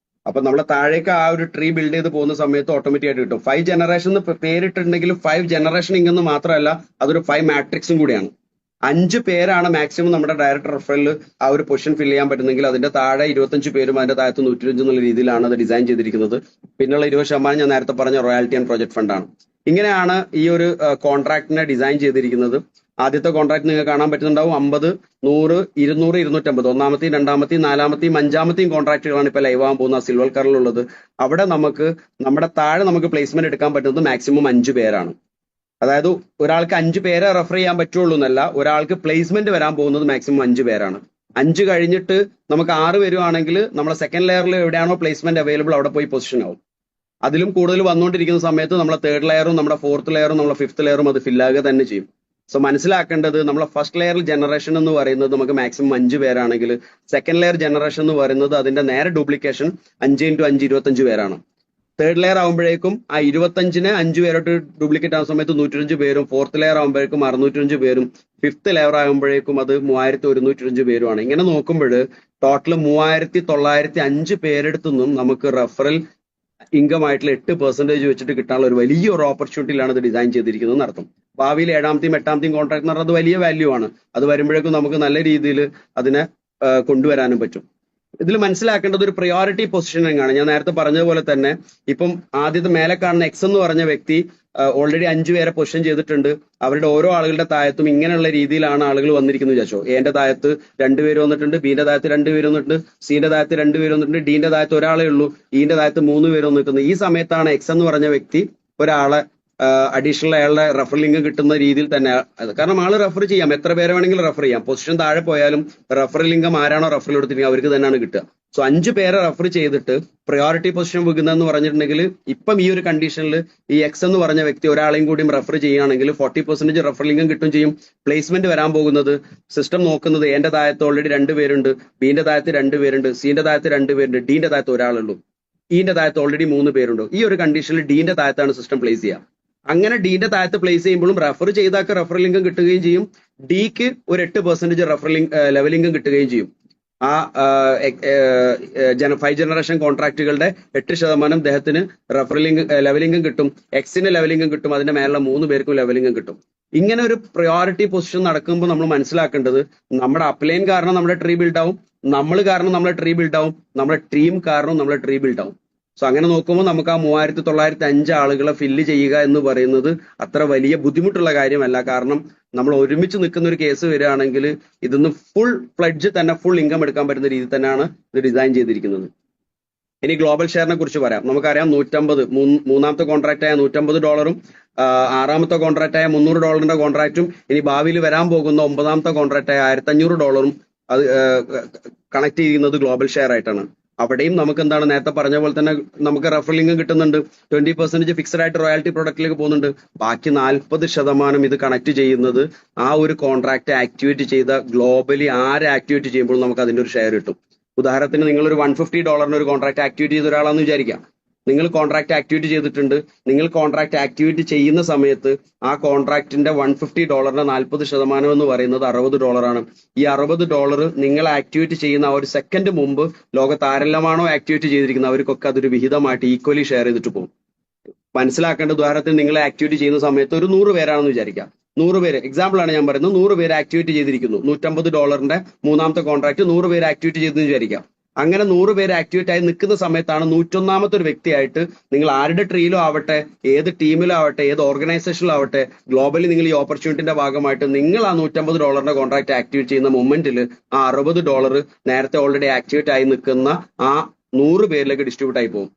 അപ്പൊ നമ്മളെ താഴേക്ക് ആ ഒരു ട്രീ ബിൽഡ് ചെയ്ത് പോകുന്ന സമയത്ത് ഓട്ടോമാറ്റിക് ആയിട്ട് കിട്ടും. 5 ജനറേഷൻ എന്ന് പേരിട്ടുണ്ടെങ്കിൽ 5 ജനറേഷൻ ഇൻകം എന്ന് മാത്രമല്ല, അതൊരു 5 മാട്രിക്സും കൂടിയാണ്. 5 പേരാണ് മാക്സിമം നമ്മുടെ ഡയറക്ട് റെഫറലിൽ ആ ഒരു പൊസിഷൻ ഫിൽ ചെയ്യാൻ പറ്റുന്നെങ്കിൽ അതിന്റെ താഴെ 25 പേരും അതിന്റെ താഴത്ത് 125 എന്നുള്ള രീതിയിലാണ് അത് ഡിസൈൻ ചെയ്തിരിക്കുന്നത്. പിന്നുള്ള 20% ഞാൻ നേരത്തെ പറഞ്ഞ റോയാലിറ്റി ആൻഡ് പ്രൊജക്ട് ഫണ്ടാണ്. ഇങ്ങനെയാണ് ഈ ഒരു കോൺട്രാക്ടിനെ ഡിസൈൻ ചെയ്തിരിക്കുന്നത്. ആദ്യത്തെ കോൺട്രാക്ട് നിങ്ങൾക്ക് കാണാൻ പറ്റുന്നുണ്ടാവും 50, 100, 200, 250. ഒന്നാമത്തെയും രണ്ടാമത്തെയും നാലാമത്തെയും അഞ്ചാമത്തെയും കോൺട്രാക്ടുകളാണ് ഇപ്പൊ ലൈവ് ആകാൻ പോകുന്ന സിൽവർ കളറിലുള്ളത്. അവിടെ നമുക്ക് നമ്മുടെ താഴെ നമുക്ക് പ്ലേസ്മെന്റ് എടുക്കാൻ പറ്റുന്നത് മാക്സിമം 5 പേരാണ്. അതായത് ഒരാൾക്ക് 5 പേരെ റെഫർ ചെയ്യാൻ പറ്റുള്ളൂ എന്നല്ല, ഒരാൾക്ക് പ്ലേസ്മെന്റ് വരാൻ പോകുന്നത് മാക്സിമം 5 പേരാണ്. 5 കഴിഞ്ഞിട്ട് നമുക്ക് 6 വരുവാണെങ്കിൽ നമ്മുടെ സെക്കൻഡ് ലെയറിൽ എവിടെയാണോ പ്ലേസ്മെന്റ് അവൈലബിൾ അവിടെ പോയി പൊസിഷൻ ആവും. അതിലും കൂടുതൽ വന്നുകൊണ്ടിരിക്കുന്ന സമയത്ത് നമ്മുടെ 3rd ലെയറും നമ്മുടെ 4th ലെയറും നമ്മുടെ 5th ലെയറും അത് ഫില്ലാകുക തന്നെ ചെയ്യും. സോ മനസ്സിലാക്കേണ്ടത് നമ്മളെ ഫസ്റ്റ് ലെയർ ജനറേഷൻ എന്ന് പറയുന്നത് നമുക്ക് മാക്സിമം 5 പേരാണെങ്കിൽ സെക്കൻഡ് ലെയർ ജനറേഷൻ എന്ന് പറയുന്നത് അതിന്റെ നേരെ ഡ്യൂപ്ലിക്കേഷൻ 5 × 5 25 പേരാണ്. 3rd ലെയർ ആകുമ്പോഴേക്കും ആ 25നെ 5 പേരോട്ട് ഡ്യൂപ്ലിക്കേറ്റ് ആവുന്ന സമയത്ത് 105 പേരും, 4th ലെയർ ആകുമ്പോഴേക്കും 605 പേരും, 5th ലെയർ ആകുമ്പോഴേക്കും അത് 3105 പേരുമാണ്. ഇങ്ങനെ നോക്കുമ്പോൾ ടോട്ടൽ 3905 പേരെടുത്തു നിന്നും നമുക്ക് റെഫറൽ ഇൻകം ആയിട്ടുള്ള 8% വെച്ചിട്ട് കിട്ടാനുള്ള ഒരു വലിയൊരു ഓപ്പർച്യൂണിറ്റിയിലാണ് ഇത് ഡിസൈൻ ചെയ്തിരിക്കുന്നത് എന്നർത്ഥം. ഭാവിയിൽ 7ാമത്തെയും 8ാമത്തെയും കോൺട്രാക്ട് എന്ന് പറഞ്ഞാൽ അത് വലിയ വാല്യൂ ആണ്. അത് വരുമ്പോഴേക്കും നമുക്ക് നല്ല രീതിയിൽ അതിനെ കൊണ്ടുവരാനും പറ്റും. ഇതിൽ മനസ്സിലാക്കേണ്ടത് ഒരു പ്രയോറിറ്റി പൊസിഷനിങ് ആണ്. ഞാൻ നേരത്തെ പറഞ്ഞതുപോലെ തന്നെ ഇപ്പം ആദ്യത്തെ മേലെ കാണുന്ന എക്സ് എന്ന് പറഞ്ഞ വ്യക്തി ഓൾറെഡി 5 പേരെ പൊസിഷൻ ചെയ്തിട്ടുണ്ട്. അവരുടെ ഓരോ ആളുകളുടെ താഴത്തും ഇങ്ങനെയുള്ള രീതിയിലാണ് ആളുകൾ വന്നിരിക്കുന്നത് വിചാരിച്ചോ. എന്റെ താഴത്ത് 2 പേര് വന്നിട്ടുണ്ട്, ബിന്റെ താഴത്ത് 2 പേര് വന്നിട്ടുണ്ട്, സിന്റെ താഴത്ത് 2 പേര് വന്നിട്ടുണ്ട്, ഡിന്റെ താഴത്ത് ഒരാളേ ഉള്ളൂ, ഇന്റെ താഴത്ത് 3 പേര് വന്നിരിക്കുന്നത്. ഈ സമയത്താണ് എക്സ് എന്ന് പറഞ്ഞ വ്യക്തി ഒരാളെ അഡീഷണൽ അയാളുടെ റെഫറൽ ഇൻകം കിട്ടുന്ന രീതിയിൽ തന്നെ, കാരണം ആള് റെഫർ ചെയ്യാം, എത്ര പേരെ വേണമെങ്കിലും റെഫർ ചെയ്യാം. പൊസിഷൻ താഴെ പോയാലും റെഫറൽ ഇൻകം ആരാണോ റെഫർ കൊടുത്തിരിക്കുന്നത് അവർക്ക് തന്നെയാണ് കിട്ടുക. സോ 5 പേരെ റെഫർ ചെയ്തിട്ട് പ്രയോറിറ്റി പൊസിഷൻ വെക്കുന്നതെന്ന് പറഞ്ഞിട്ടുണ്ടെങ്കിൽ ഇപ്പം ഈ ഒരു കണ്ടീഷനിൽ ഈ എക്സ് എന്ന് പറഞ്ഞ വ്യക്തി ഒരാളെയും കൂടിയും റെഫർ ചെയ്യുകയാണെങ്കിൽ 40% റെഫറൽ ഇൻകം കിട്ടും ചെയ്യും. പ്ലേസ്മെന്റ് വരാൻ പോകുന്നത് സിസ്റ്റം നോക്കുന്നത് എന്റെ താഴത്ത് ഓൾറെഡി 2 പേരുണ്ട്, ബിന്റെ താഴത്ത് 2 പേരുണ്ട്, സിന്റെ താഴത്ത് 2 പേരുണ്ട്, ഡിന്റെ താഴത്ത് ഒരാളുള്ളൂ, ഇന്റെ താഴത്ത് ഓൾറെഡി 3 പേരുണ്ട്. ഈ ഒരു കണ്ടീഷനിൽ ഡിന്റെ താഴത്താണ് സിസ്റ്റം പ്ലേസ് ചെയ്യുക. അങ്ങനെ ഡിന്റെ താഴത്ത് പ്ലേസ് ചെയ്യുമ്പോഴും റെഫർ ചെയ്താൽ റെഫറൽ ഇൻകം കിട്ടുകയും ചെയ്യും, ഡിക്ക് ഒരു 8% റെഫറൽ ലെവൽ ഇൻകം കിട്ടുകയും ചെയ്യും. ആ 5 ജനറേഷൻ കോൺട്രാക്റ്റുകളുടെ 8% അദ്ദേഹത്തിന് റെഫറൽ ലെവൽ ഇൻകം കിട്ടും, എക്സിന് ലെവൽ ഇൻകം കിട്ടും, അതിന്റെ മേലുള്ള 3 പേർക്കും ലെവൽ ഇൻകം കിട്ടും. ഇങ്ങനെ ഒരു പ്രയോറിറ്റി പൊസിഷൻ നടക്കുമ്പോൾ നമ്മൾ മനസ്സിലാക്കേണ്ടത് നമ്മുടെ അപ്ലൈൻ കാരണം നമ്മുടെ ട്രീ ബിൽഡ് ആവും, നമ്മൾ കാരണം നമ്മുടെ ട്രീ ബിൽഡ് ആവും, നമ്മുടെ ടീം കാരണം നമ്മുടെ ട്രീ ബിൽഡ് ആവും. സോ അങ്ങനെ നോക്കുമ്പോൾ നമുക്ക് ആ 3905 ആളുകളെ ഫില്ല് ചെയ്യുക എന്ന് പറയുന്നത് അത്ര വലിയ ബുദ്ധിമുട്ടുള്ള കാര്യമല്ല. കാരണം നമ്മൾ ഒരുമിച്ച് നിൽക്കുന്ന ഒരു കേസ് വരികയാണെങ്കിൽ ഇതിന്ന് ഫുൾ ഫ്ലഡ്ജ് തന്നെ ഫുൾ ഇൻകം എടുക്കാൻ പറ്റുന്ന രീതിയിൽ തന്നെയാണ് ഇത് ഡിസൈൻ ചെയ്തിരിക്കുന്നത്. ഇനി ഗ്ലോബൽ ഷെയറിനെ കുറിച്ച് പറയാം. നമുക്കറിയാം 150 മൂന്നാമത്തെ കോൺട്രാക്ട് ആയ $150, 6ാമത്തെ കോൺട്രാക്ട് ആയ $300 കോൺട്രാക്റ്റും ഇനി ഭാവിയിൽ വരാൻ പോകുന്ന 9ാമത്തെ കോൺട്രാക്ട് ആയ $1500 അത് കണക്ട് ചെയ്യുന്നത് ഗ്ലോബൽ ഷെയർ ആയിട്ടാണ്. അവിടെയും നമുക്ക് എന്താണ് നേരത്തെ പറഞ്ഞ പോലെ തന്നെ നമുക്ക് റെഫറൽ ഇൻകം കിട്ടുന്നുണ്ട്, 20% ഫിക്സഡ് ആയിട്ട് റോയാലിറ്റി പ്രൊഡക്റ്റിലേക്ക് പോകുന്നുണ്ട്. ബാക്കി 40% ഇത് കണക്ട് ചെയ്യുന്നത് ആ ഒരു കോൺട്രാക്ട് ആക്ടിവേറ്റ് ചെയ്ത ഗ്ലോബലി ആര് ആക്ടിവേറ്റ് ചെയ്യുമ്പോൾ നമുക്ക് അതിന്റെ ഒരു ഷെയർ കിട്ടും. ഉദാഹരണത്തിന് നിങ്ങൾ ഒരു $150 ഒരു കോൺട്രാക്ട് ആക്ടിവേറ്റ് ചെയ്ത ഒരാളാണെന്ന് വിചാരിക്കാം. നിങ്ങൾ കോൺട്രാക്ട് ആക്ടിവേറ്റ് ചെയ്തിട്ടുണ്ട്. നിങ്ങൾ കോൺട്രാക്ട് ആക്ടിവേറ്റ് ചെയ്യുന്ന സമയത്ത് ആ കോൺട്രാക്ടിന്റെ $150 40% എന്ന് പറയുന്നത് $60 ആണ്. ഈ $60 നിങ്ങൾ ആക്ടിവേറ്റ് ചെയ്യുന്ന ആ ഒരു സെക്കൻഡ് മുമ്പ് ലോകത്ത് ആരെല്ലാമാണോ ആക്ടിവേറ്റ് ചെയ്തിരിക്കുന്നത് അവർക്കൊക്കെ അതൊരു വിഹിതമായിട്ട് ഈക്വലി ഷെയർ ചെയ്തിട്ട് പോകും. മനസ്സിലാക്കേണ്ട ഉദാഹരണത്തിന് നിങ്ങൾ ആക്ടിവേറ്റ് ചെയ്യുന്ന സമയത്ത് ഒരു 100 പേരാണെന്ന് വിചാരിക്കാം. 100 പേര് എക്സാമ്പിൾ ആണ് ഞാൻ പറയുന്നത്. 100 പേര് ആക്ടിവേറ്റ് ചെയ്തിരിക്കുന്നു. $150 മൂന്നാമത്തെ കോൺട്രാക്ട് 100 പേര് ആക്ടിവേറ്റ് ചെയ്തെന്ന് വിചാരിക്കാം. അങ്ങനെ 100 പേര് ആക്ടിവേറ്റ് ആയി നിൽക്കുന്ന സമയത്താണ് 101ാമത്തെ ഒരു വ്യക്തിയായിട്ട് നിങ്ങൾ ആരുടെ ട്രീയിലും ആവട്ടെ, ഏത് ടീമിലും ആവട്ടെ, ഏത് ഓർഗനൈസേഷനിലും ആവട്ടെ, ഗ്ലോബലി നിങ്ങൾ ഈ ഓപ്പർച്യൂണിറ്റിന്റെ ഭാഗമായിട്ട് നിങ്ങൾ ആ $150 കോൺട്രാക്ട് ആക്ടിവേറ്റ് ചെയ്യുന്ന മൊമെന്റിൽ ആ $60 നേരത്തെ ഓൾറെഡി ആക്ടിവേറ്റ് ആയി നിൽക്കുന്ന ആ 100 പേരിലേക്ക് ഡിസ്ട്രിബ്യൂട്ട് ആയി പോകും.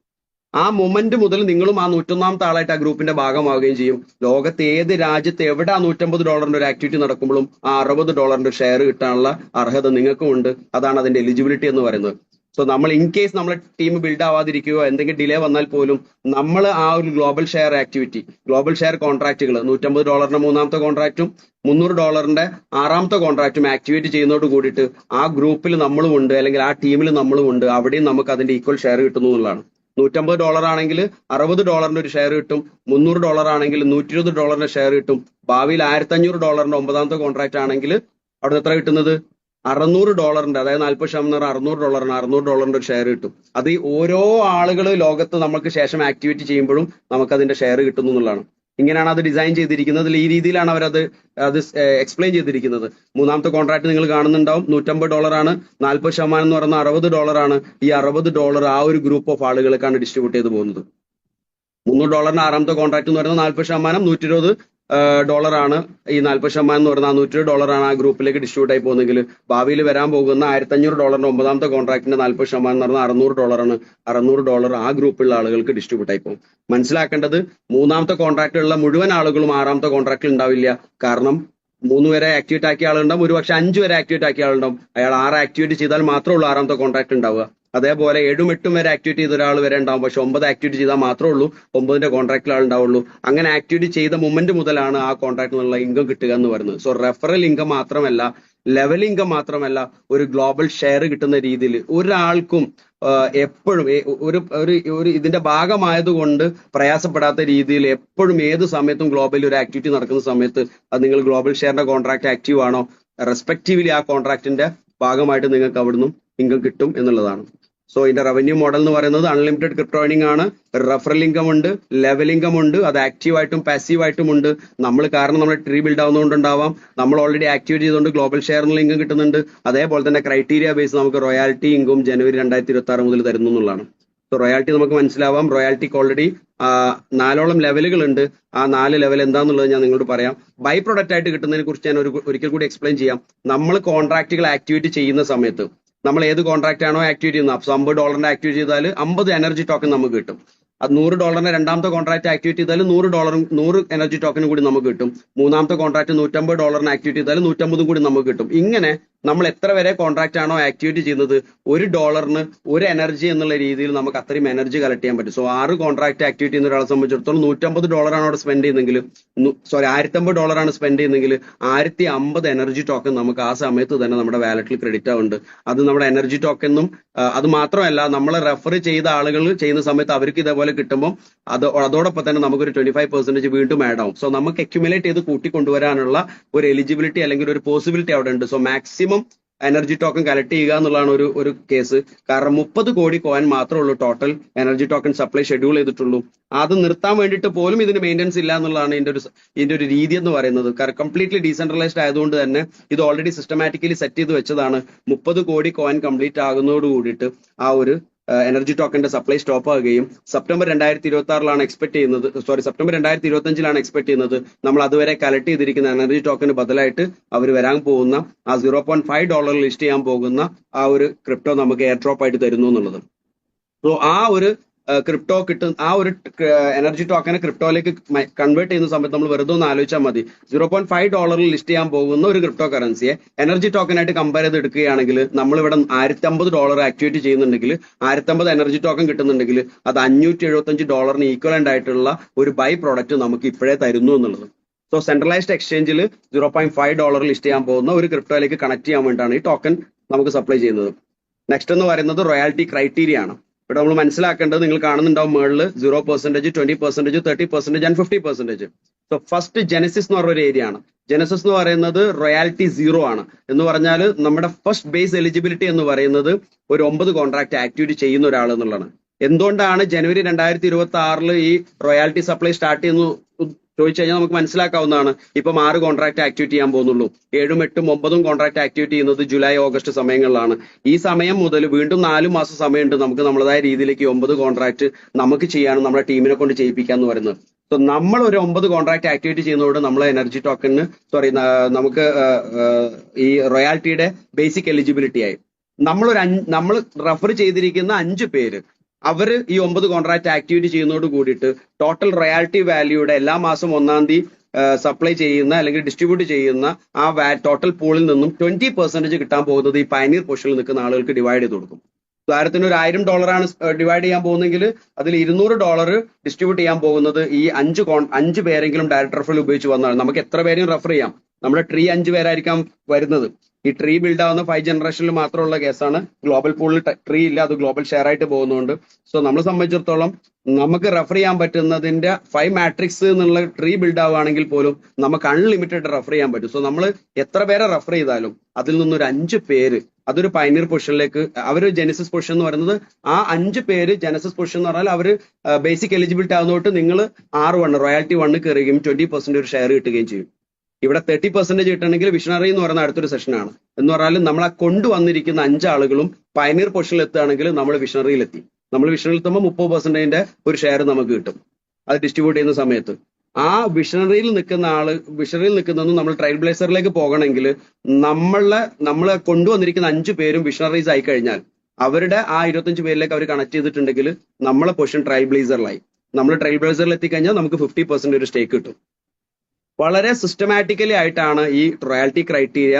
ആ മൊമെന്റ് മുതൽ നിങ്ങളും ആ 101ാമത്തെ ആളായിട്ട് ആ ഗ്രൂപ്പിന്റെ ഭാഗമാവുകയും ചെയ്യും. ലോകത്ത് ഏത് രാജ്യത്ത് എവിടെ ആ $150 ഒരു ആക്ടിവിറ്റി നടക്കുമ്പോഴും ആ $60 ഷെയർ കിട്ടാനുള്ള അർഹത നിങ്ങൾക്കും ഉണ്ട്. അതാണ് അതിന്റെ എലിജിബിലിറ്റി എന്ന് പറയുന്നത്. സോ നമ്മൾ ഇൻ കേസ് നമ്മളെ ടീം ബിൽഡ് ആവാതിരിക്കുകയോ എന്തെങ്കിലും ഡിലേ വന്നാൽ പോലും നമ്മൾ ആ ഒരു global share activity, global share കോൺട്രാക്റ്റുകൾ $150 മൂന്നാമത്തെ കോൺട്രാക്റ്റും $300 ആറാമത്തെ കോൺട്രാക്റ്റും ആക്ടിവേറ്റ് ചെയ്യുന്നതോട് കൂടിയിട്ട് ആ ഗ്രൂപ്പിൽ നമ്മളും ഉണ്ട്, അല്ലെങ്കിൽ ആ ടീമിൽ നമ്മളും ഉണ്ട്. അവിടെയും നമുക്ക് അതിന്റെ ഈക്വൽ ഷെയർ കിട്ടുന്നു എന്നുള്ളതാണ്. $150 ആണെങ്കിൽ $60 ഒരു ഷെയർ കിട്ടും. $300 ആണെങ്കിൽ $120 ഷെയർ കിട്ടും. ഭാവിയിൽ $1500 ഒമ്പതാമത്തെ കോൺട്രാക്ട് ആണെങ്കിൽ അവിടെ എത്ര കിട്ടുന്നത്? $600, അതായത് 40% $600, $600 ഒരു ഷെയർ കിട്ടും. അത് ഈ ഓരോ ആളുകൾ ലോകത്ത് നമുക്ക് ശേഷം ആക്ടിവേറ്റ് ചെയ്യുമ്പോഴും നമുക്ക് അതിന്റെ ഷെയർ കിട്ടുന്നു എന്നുള്ളതാണ്. ഇങ്ങനെയാണ് അത് ഡിസൈൻ ചെയ്തിരിക്കുന്നത്. ഈ രീതിയിലാണ് അവരത് എക്സ്പ്ലെയിൻ ചെയ്തിരിക്കുന്നത്. മൂന്നാമത്തെ കോൺട്രാക്ട് നിങ്ങൾ കാണുന്നുണ്ടാവും. $150 ആണ്. 40% എന്ന് പറയുന്നത് $60 ആണ്. ഈ $60 ആ ഒരു ഗ്രൂപ്പ് ഓഫ് ആളുകൾക്കാണ് ഡിസ്ട്രിബ്യൂട്ട് ചെയ്ത് പോകുന്നത്. $300 ആറാമത്തെ കോൺട്രാക്ട് എന്ന് പറയുന്നത് 40%, $120 ആണ്. ഈ 40% എന്ന് പറയുന്നത് $120 ആണ് ആ ഗ്രൂപ്പിലേക്ക് ഡിസ്ട്രിബ്യൂട്ട് ആയി പോകുന്നെങ്കിൽ ഭാവിയിൽ വരാൻ പോകുന്ന $1500 ഒമ്പതാമത്തെ കോൺട്രാക്ടിന്റെ 40% എന്ന് പറഞ്ഞാൽ $600 ആണ്. $600 ആ ഗ്രൂപ്പിലുള്ള ആളുകൾക്ക് ഡിസ്ട്രിബ്യൂട്ട് ആയി പോകും. മനസ്സിലാക്കേണ്ടത്, മൂന്നാമത്തെ കോൺട്രാക്റ്റിലുള്ള മുഴുവൻ ആളുകളും ആറാമത്തെ കോൺട്രാക്റ്റിൽ ഉണ്ടാവില്ല. കാരണം 3 വരെ ആക്ടിവേറ്റ് ആക്കിയ ആളുണ്ടാവും, ഒരുപക്ഷെ 5 വരെ ആക്ടിവേറ്റ് ആക്കിയ ആളുണ്ടാവും. അയാൾ 6 ആക്ടിവേറ്റ് ചെയ്താൽ മാത്രമേ ഉള്ളൂ ആറാമത്തെ കോൺട്രാക്ട് ഉണ്ടാവുക. അതേപോലെ 7ഉം 8ഉം വരെ ആക്ടിവേറ്റ് ചെയ്ത ഒരാൾ വരെ ഉണ്ടാവും, പക്ഷെ 9 ആക്ടിവേറ്റ് ചെയ്താൽ മാത്രമേ ഉള്ളൂ 9ന്റെ കോൺട്രാക്റ്റിൽ ആൾ ഉണ്ടാവുള്ളൂ. അങ്ങനെ ആക്ടിവേറ്റ് ചെയ്ത മൊമെന്റ് മുതലാണ് ആ കോൺട്രാക്റ്റിനുള്ള ഇൻകം കിട്ടുക എന്ന് പറയുന്നത്. സോ റെഫറൽ ഇൻകം മാത്രമല്ല, ലെവൽ ഇൻകം മാത്രമല്ല, ഒരു ഗ്ലോബൽ ഷെയർ കിട്ടുന്ന രീതിയിൽ ഒരാൾക്കും എപ്പോഴും ഒരു ഇതിന്റെ ഭാഗമായതുകൊണ്ട് പ്രയാസപ്പെടാത്ത രീതിയിൽ എപ്പോഴും ഏത് സമയത്തും ഗ്ലോബലി ഒരു ആക്ടിവിറ്റി നടക്കുന്ന സമയത്ത് അത് നിങ്ങൾ ഗ്ലോബൽ ഷെയറിന്റെ കോൺട്രാക്ട് ആക്റ്റീവ് ആണോ, റെസ്പെക്റ്റീവ്ലി ആ കോൺട്രാക്ടിന്റെ ഭാഗമായിട്ട് നിങ്ങൾക്ക് അവിടുന്ന് ഇൻകം കിട്ടും എന്നുള്ളതാണ്. സോ ഇതിന്റെ റവന്യൂ മോഡൽ എന്ന് പറയുന്നത് അൺലിമിറ്റഡ് ക്രിപ്റ്റോ ഏർണിംഗ് ആണ്. റെഫറൽ ഇൻകം ഉണ്ട്, ലെവൽ ഇൻകം ഉണ്ട്, അത് ആക്റ്റീവായിട്ടും പാസീവായിട്ടും ഉണ്ട്. കാരണം നമ്മൾ ട്രീ ബിൽഡ് ആവുന്നതുകൊണ്ടുണ്ടാവാം, നമ്മൾ ഓൾറെഡി ആക്ടിവേറ്റ് ചെയ്തുകൊണ്ട് ഗ്ലോബൽ ഷെയറിനുള്ള ഇൻകം കിട്ടുന്നുണ്ട്. അതേപോലെ തന്നെ ക്രൈറ്റീരിയ ബേസ് നമുക്ക് റോയാലിറ്റി ഇൻകം ജനുവരി 2026 മുതൽ തരുന്നു എന്നുള്ളതാണ്. സോ റോയാലിറ്റി നമുക്ക് മനസ്സിലാവാം. റോയാലിറ്റിക്ക് ഓൾറെഡി 4ഓളം ലെവലുകൾ ഉണ്ട്. ആ 4 ലെവൽ എന്താണെന്നുള്ളത് ഞാൻ നിങ്ങളോട് പറയാം. ബൈ പ്രൊഡക്റ്റ് ആയിട്ട് കിട്ടുന്നതിനെ കുറിച്ച് ഞാൻ ഒരിക്കൽ കൂടി എക്സ്പ്ലെയിൻ ചെയ്യാം. നമ്മൾ കോൺട്രാക്റ്റുകൾ ആക്ടിവേറ്റ് ചെയ്യുന്ന സമയത്ത് നമ്മൾ ഏത് കോൺട്രാക്ട് ആണോ ആക്ടിവേറ്റ് ചെയ്യുന്നത്, അപ്പൊ $50 ആക്ടിവേറ്റ് ചെയ്താൽ 50 എനർജി ടോക്കൺ നമുക്ക് കിട്ടും. അത് $100 രണ്ടാമത്തെ കോൺട്രാക്ട് ആക്ടിവേറ്റ് ചെയ്താൽ $100 എനർജി ടോക്കൺ കൂടി നമുക്ക് കിട്ടും. മൂന്നാമത്തെ കോൺട്രാക്ട് $150 ആക്ടിവേറ്റ് ചെയ്താൽ 150 കൂടി നമുക്ക് കിട്ടും. ഇങ്ങനെ നമ്മൾ എത്ര വരെ കോൺട്രാക്ട് ആണോ ആക്ടിവേറ്റ് ചെയ്യുന്നത്, $1 ഒരു എനർജി എന്നുള്ള രീതിയിൽ നമുക്ക് അത്രയും എനർജി കളക്ട് ചെയ്യാൻ പറ്റും. സോ 6 കോൺട്രാക്ട് ആക്ടിവേറ്റ് ചെയ്യുന്ന ഒരാളെ സംബന്ധിച്ചിടത്തോളം $150 ആണ് അവിടെ സ്പെൻഡ് ചെയ്യുന്നെങ്കിൽ, $150 ആണ് സ്പെൻഡ് ചെയ്യുന്നെങ്കിൽ 1050 എനർജി ടോക്കൺ നമുക്ക് ആ സമയത്ത് തന്നെ നമ്മുടെ വാലറ്റിൽ ക്രെഡിറ്റ് ആവുന്നുണ്ട്. അത് നമ്മുടെ എനർജി ടോക്കണും അത് മാത്രമല്ല, നമ്മൾ റെഫർ ചെയ്ത ആളുകൾ ചെയ്യുന്ന സമയത്ത് അവർക്ക് ഇതേപോലെ കിട്ടുമ്പോൾ അതോടൊപ്പം തന്നെ നമുക്കൊരു 25% വീണ്ടും ആഡ് ആവും. സോ നമുക്ക് അക്യുമുലേറ്റ് ചെയ്ത് കൂട്ടിക്കൊണ്ടുവരാനുള്ള ഒരു എലിജിബിലിറ്റി അല്ലെങ്കിൽ ഒരു പോസിബിലിറ്റി അവിടെ ഉണ്ട്. So maximum energy token collect ചെയ്യുക എന്നുള്ളതാണ് ഒരു കേസ്. കാരണം 30 കോടി കോയിൻ മാത്രമേ ഉള്ളൂ total energy token supply schedule ചെയ്തിട്ടുള്ളൂ. അത് നിർത്താൻ വേണ്ടിയിട്ട് പോലും ഇതിന് മെയിൻ്റെനൻസ് ഇല്ല എന്നുള്ളതാണ് ഇതിന്റെ ഒരു രീതി എന്ന് പറയുന്നത്. കാരണം കംപ്ലീറ്റ്ലി ഡീസെൻട്രലൈസ്ഡ് ആയതുകൊണ്ട് തന്നെ ഇത് ഓൾറെഡി സിസ്റ്റമാറ്റിക്കലി സെറ്റ് ചെയ്ത് വെച്ചതാണ്. 30 കോടി കോയിൻ കംപ്ലീറ്റ് ആകുന്നതോട് കൂടിയിട്ട് ആ ഒരു എനർജി ടോക്കന്റെ സപ്ലൈ സ്റ്റോപ്പ് ആകുകയും സെപ്റ്റംബർ 2026 എക്സ്പെക്ട് ചെയ്യുന്നത്, സെപ്റ്റംബർ 2025 എക്സ്പെക്ട് ചെയ്യുന്നത് നമ്മൾ അതുവരെ കളക്ട് ചെയ്തിരിക്കുന്ന എനർജി ടോക്കന് ബദലായിട്ട് അവർ വരാൻ പോകുന്ന ആ $0.5 ലിസ്റ്റ് ചെയ്യാൻ പോകുന്ന ആ ഒരു ക്രിപ്റ്റോ നമുക്ക് എയർ ഡ്രോപ്പ് ആയിട്ട് തരുന്നു എന്നുള്ളത്. സോ ആ ഒരു ക്രിപ്റ്റോ കിട്ടും, ആ ഒരു എനർജി ടോക്കനെ ക്രിപ്റ്റോയിലേക്ക് കൺവേർട്ട് ചെയ്യുന്ന സമയത്ത് നമ്മൾ വെറുതെ ഒന്ന് ആലോചിച്ചാൽ മതി. $0.5 ലിസ്റ്റ് ചെയ്യാൻ പോകുന്ന ഒരു ക്രിപ്റ്റോ കറൻസിയെ എനർജി ടോക്കനായിട്ട് കമ്പയർ ചെയ്ത് എടുക്കുകയാണെങ്കിൽ നമ്മളിവിടെ $1050 ആക്ടിവേറ്റ് ചെയ്യുന്നുണ്ടെങ്കിൽ 1050 എനർജി ടോക്കൺ കിട്ടുന്നുണ്ടെങ്കിൽ അത് $575 ഈക്വലന്റ് ആയിട്ടുള്ള ഒരു ബൈ പ്രോഡക്റ്റ് നമുക്ക് ഇപ്പോഴേ തരുന്നു എന്നുള്ളത്. സോ സെൻട്രലൈസ്ഡ് എക്സ്ചേഞ്ചിൽ $0.5 ലിസ്റ്റ് ചെയ്യാൻ പോകുന്ന ഒരു ക്രിപ്റ്റോയിലേക്ക് കണക്ട് ചെയ്യാൻ വേണ്ടിയിട്ടാണ് ഈ ടോക്കൺ നമുക്ക് സപ്ലൈ ചെയ്യുന്നത്. നെക്സ്റ്റ് എന്ന് പറയുന്നത് റോയാലിറ്റി ക്രൈറ്റീരിയ ആണ്. ഇവിടെ നമ്മൾ മനസ്സിലാക്കേണ്ടത്, നിങ്ങൾ കാണുന്നുണ്ടാവും മുകളിൽ 0%, 20%, 30% ആൻഡ് 50%. സോ ഫസ്റ്റ് ജെനസിസ് എന്ന് പറഞ്ഞ ഒരു ഏരിയ ആണ്. ജെനസിസ് എന്ന് പറയുന്നത് റോയാലിറ്റി 0 ആണ്. എന്ന് പറഞ്ഞാൽ നമ്മുടെ ഫസ്റ്റ് ബേസ് എലിജിബിലിറ്റി എന്ന് പറയുന്നത് ഒരു 9 കോൺട്രാക്ട് ആക്ടിവേറ്റ് ചെയ്യുന്ന ഒരാൾ എന്നുള്ളതാണ്. എന്തുകൊണ്ടാണ് ജനുവരി 2026 ഈ റോയാലിറ്റി സപ്ലൈ സ്റ്റാർട്ട് ചെയ്യുന്നു ചോദിച്ചു കഴിഞ്ഞാൽ നമുക്ക് മനസ്സിലാക്കാവുന്നതാണ്. ഇപ്പം 6 കോൺട്രാക്ട് ആക്ടിവേറ്റ് ചെയ്യാൻ പോകുന്നുള്ളൂ. 7ഉം 8ഉം 9ഉം കോൺട്രാക്ട് ആക്ടിവേറ്റ് ചെയ്യുന്നത് ജൂലൈ ഓഗസ്റ്റ് സമയങ്ങളിലാണ്. ഈ സമയം മുതൽ വീണ്ടും 4 മാസം സമയമുണ്ട് നമുക്ക് നമ്മളതായ രീതിയിലേക്ക് 9 കോൺട്രാക്ട് നമുക്ക് ചെയ്യാനും നമ്മുടെ ടീമിനെ കൊണ്ട് ചെയ്യിപ്പിക്കാന്ന് പറയുന്നത്. സോ നമ്മൾ ഒരു 9 കോൺട്രാക്ട് ആക്ടിവേറ്റ് ചെയ്യുന്നതോട് നമ്മളെ എനർജി ടോക്കണിന് നമുക്ക് ഈ റോയാലിറ്റിയുടെ ബേസിക് എലിജിബിലിറ്റി ആയി. നമ്മൾ റെഫർ ചെയ്തിരിക്കുന്ന 5 പേര് അവര് ഈ 9 കോൺട്രാക്ട് ആക്ടിവേറ്റ് ചെയ്യുന്നതോട് കൂടിയിട്ട് ടോട്ടൽ റോയാലിറ്റി വാല്യൂയുടെ എല്ലാ മാസം 1-ാം തീയതി സപ്ലൈ ചെയ്യുന്ന അല്ലെങ്കിൽ ഡിസ്ട്രിബ്യൂട്ട് ചെയ്യുന്ന ആ ടോട്ടൽ പൂളിൽ നിന്നും 20% കിട്ടാൻ പോകുന്നത് ഈ പയനീർ പൊസിഷനിൽ നിൽക്കുന്ന ആളുകൾക്ക് ഡിവൈഡ് ചെയ്ത് കൊടുക്കും. ഉദാഹരണത്തിന് ഒരു $1000 ഡിവൈഡ് ചെയ്യാൻ പോകുന്നെങ്കിൽ അതിൽ $200 ഡിസ്ട്രിബ്യൂട്ട് ചെയ്യാൻ പോകുന്നത് ഈ 5 പേരെങ്കിലും ഡയറക്ട് റെഫറൽ ഉപയോഗിച്ച് വന്നതാണ്. നമുക്ക് എത്ര പേരെയും റെഫർ ചെയ്യാം. നമ്മുടെ ട്രീ 5 പേരായിരിക്കാം വരുന്നത്. ഈ ട്രീ ബിൽഡ് ആവുന്ന 5 ജനറേഷനിൽ മാത്രമുള്ള കേസാണ്. ഗ്ലോബൽ പൂളിൽ ട്രീ ഇല്ല, അത് ഗ്ലോബൽ ഷെയർ ആയിട്ട് പോകുന്നുണ്ട്. സോ നമ്മളെ സംബന്ധിച്ചിടത്തോളം നമുക്ക് റെഫർ ചെയ്യാൻ പറ്റുന്നതിന്റെ 5 മാട്രിക്സ് എന്നുള്ള ട്രീ ബിൽഡ് ആവുകയാണെങ്കിൽ പോലും നമുക്ക് അൺലിമിറ്റഡ് റെഫർ ചെയ്യാൻ പറ്റും. സോ നമ്മൾ എത്ര പേരെ റെഫർ ചെയ്താലും അതിൽ നിന്നൊരു 5 പേര് അതൊരു പയനീർ പൊസിഷനിലേക്ക്, അവർ ജെനസിസ് പൊസിഷൻ എന്ന് പറയുന്നത് ആ 5 പേര് ജെനസിസ് പൊസിഷൻ എന്ന് പറഞ്ഞാൽ അവർ ബേസിക് എലിജിബിലിറ്റി ആവുന്നതോട്ട് നിങ്ങൾ R1 റോയാലിറ്റി 1 കയറുകയും 20% ഒരു ഷെയർ കിട്ടുകയും ചെയ്യും. ഇവിടെ 30% കിട്ടണമെങ്കിൽ വിഷണറി എന്ന് പറയുന്ന അടുത്തൊരു സെഷനാണ്. എന്ന് പറഞ്ഞാൽ നമ്മളെ കൊണ്ടുവന്നിരിക്കുന്ന 5 ആളുകളും പയനീർ പൊസിഷനിൽ എത്തുകയാണെങ്കിൽ നമ്മൾ വിഷണറിയിലെത്തി. നമ്മൾ വിഷണറിയിൽ എത്തുമ്പോൾ 30% ഒരു ഷെയർ നമുക്ക് കിട്ടും അത് ഡിസ്ട്രിബ്യൂട്ട് ചെയ്യുന്ന സമയത്ത്. ആ വിഷണറിയിൽ നിൽക്കുന്നതും നമ്മൾ ട്രയൽ ബ്ലേസറിലേക്ക് പോകണമെങ്കിൽ നമ്മളെ കൊണ്ടുവന്നിരിക്കുന്ന 5 പേരും വിഷണറീസ് ആയി കഴിഞ്ഞാൽ അവരുടെ ആ 25 പേരിലേക്ക് അവർ കണക്ട് ചെയ്തിട്ടുണ്ടെങ്കിൽ നമ്മളെ പൊസിഷൻ ട്രയൽ ബ്ലേസറിലായി. നമ്മൾ ട്രയൽ ബ്ലേസറിൽ എത്തിക്കഴിഞ്ഞാൽ നമുക്ക് 50% ഒരു സ്റ്റേക്ക് കിട്ടും. വളരെ സിസ്റ്റമാറ്റിക്കലി ആയിട്ടാണ് ഈ റോയാലിറ്റി ക്രൈറ്റീരിയ.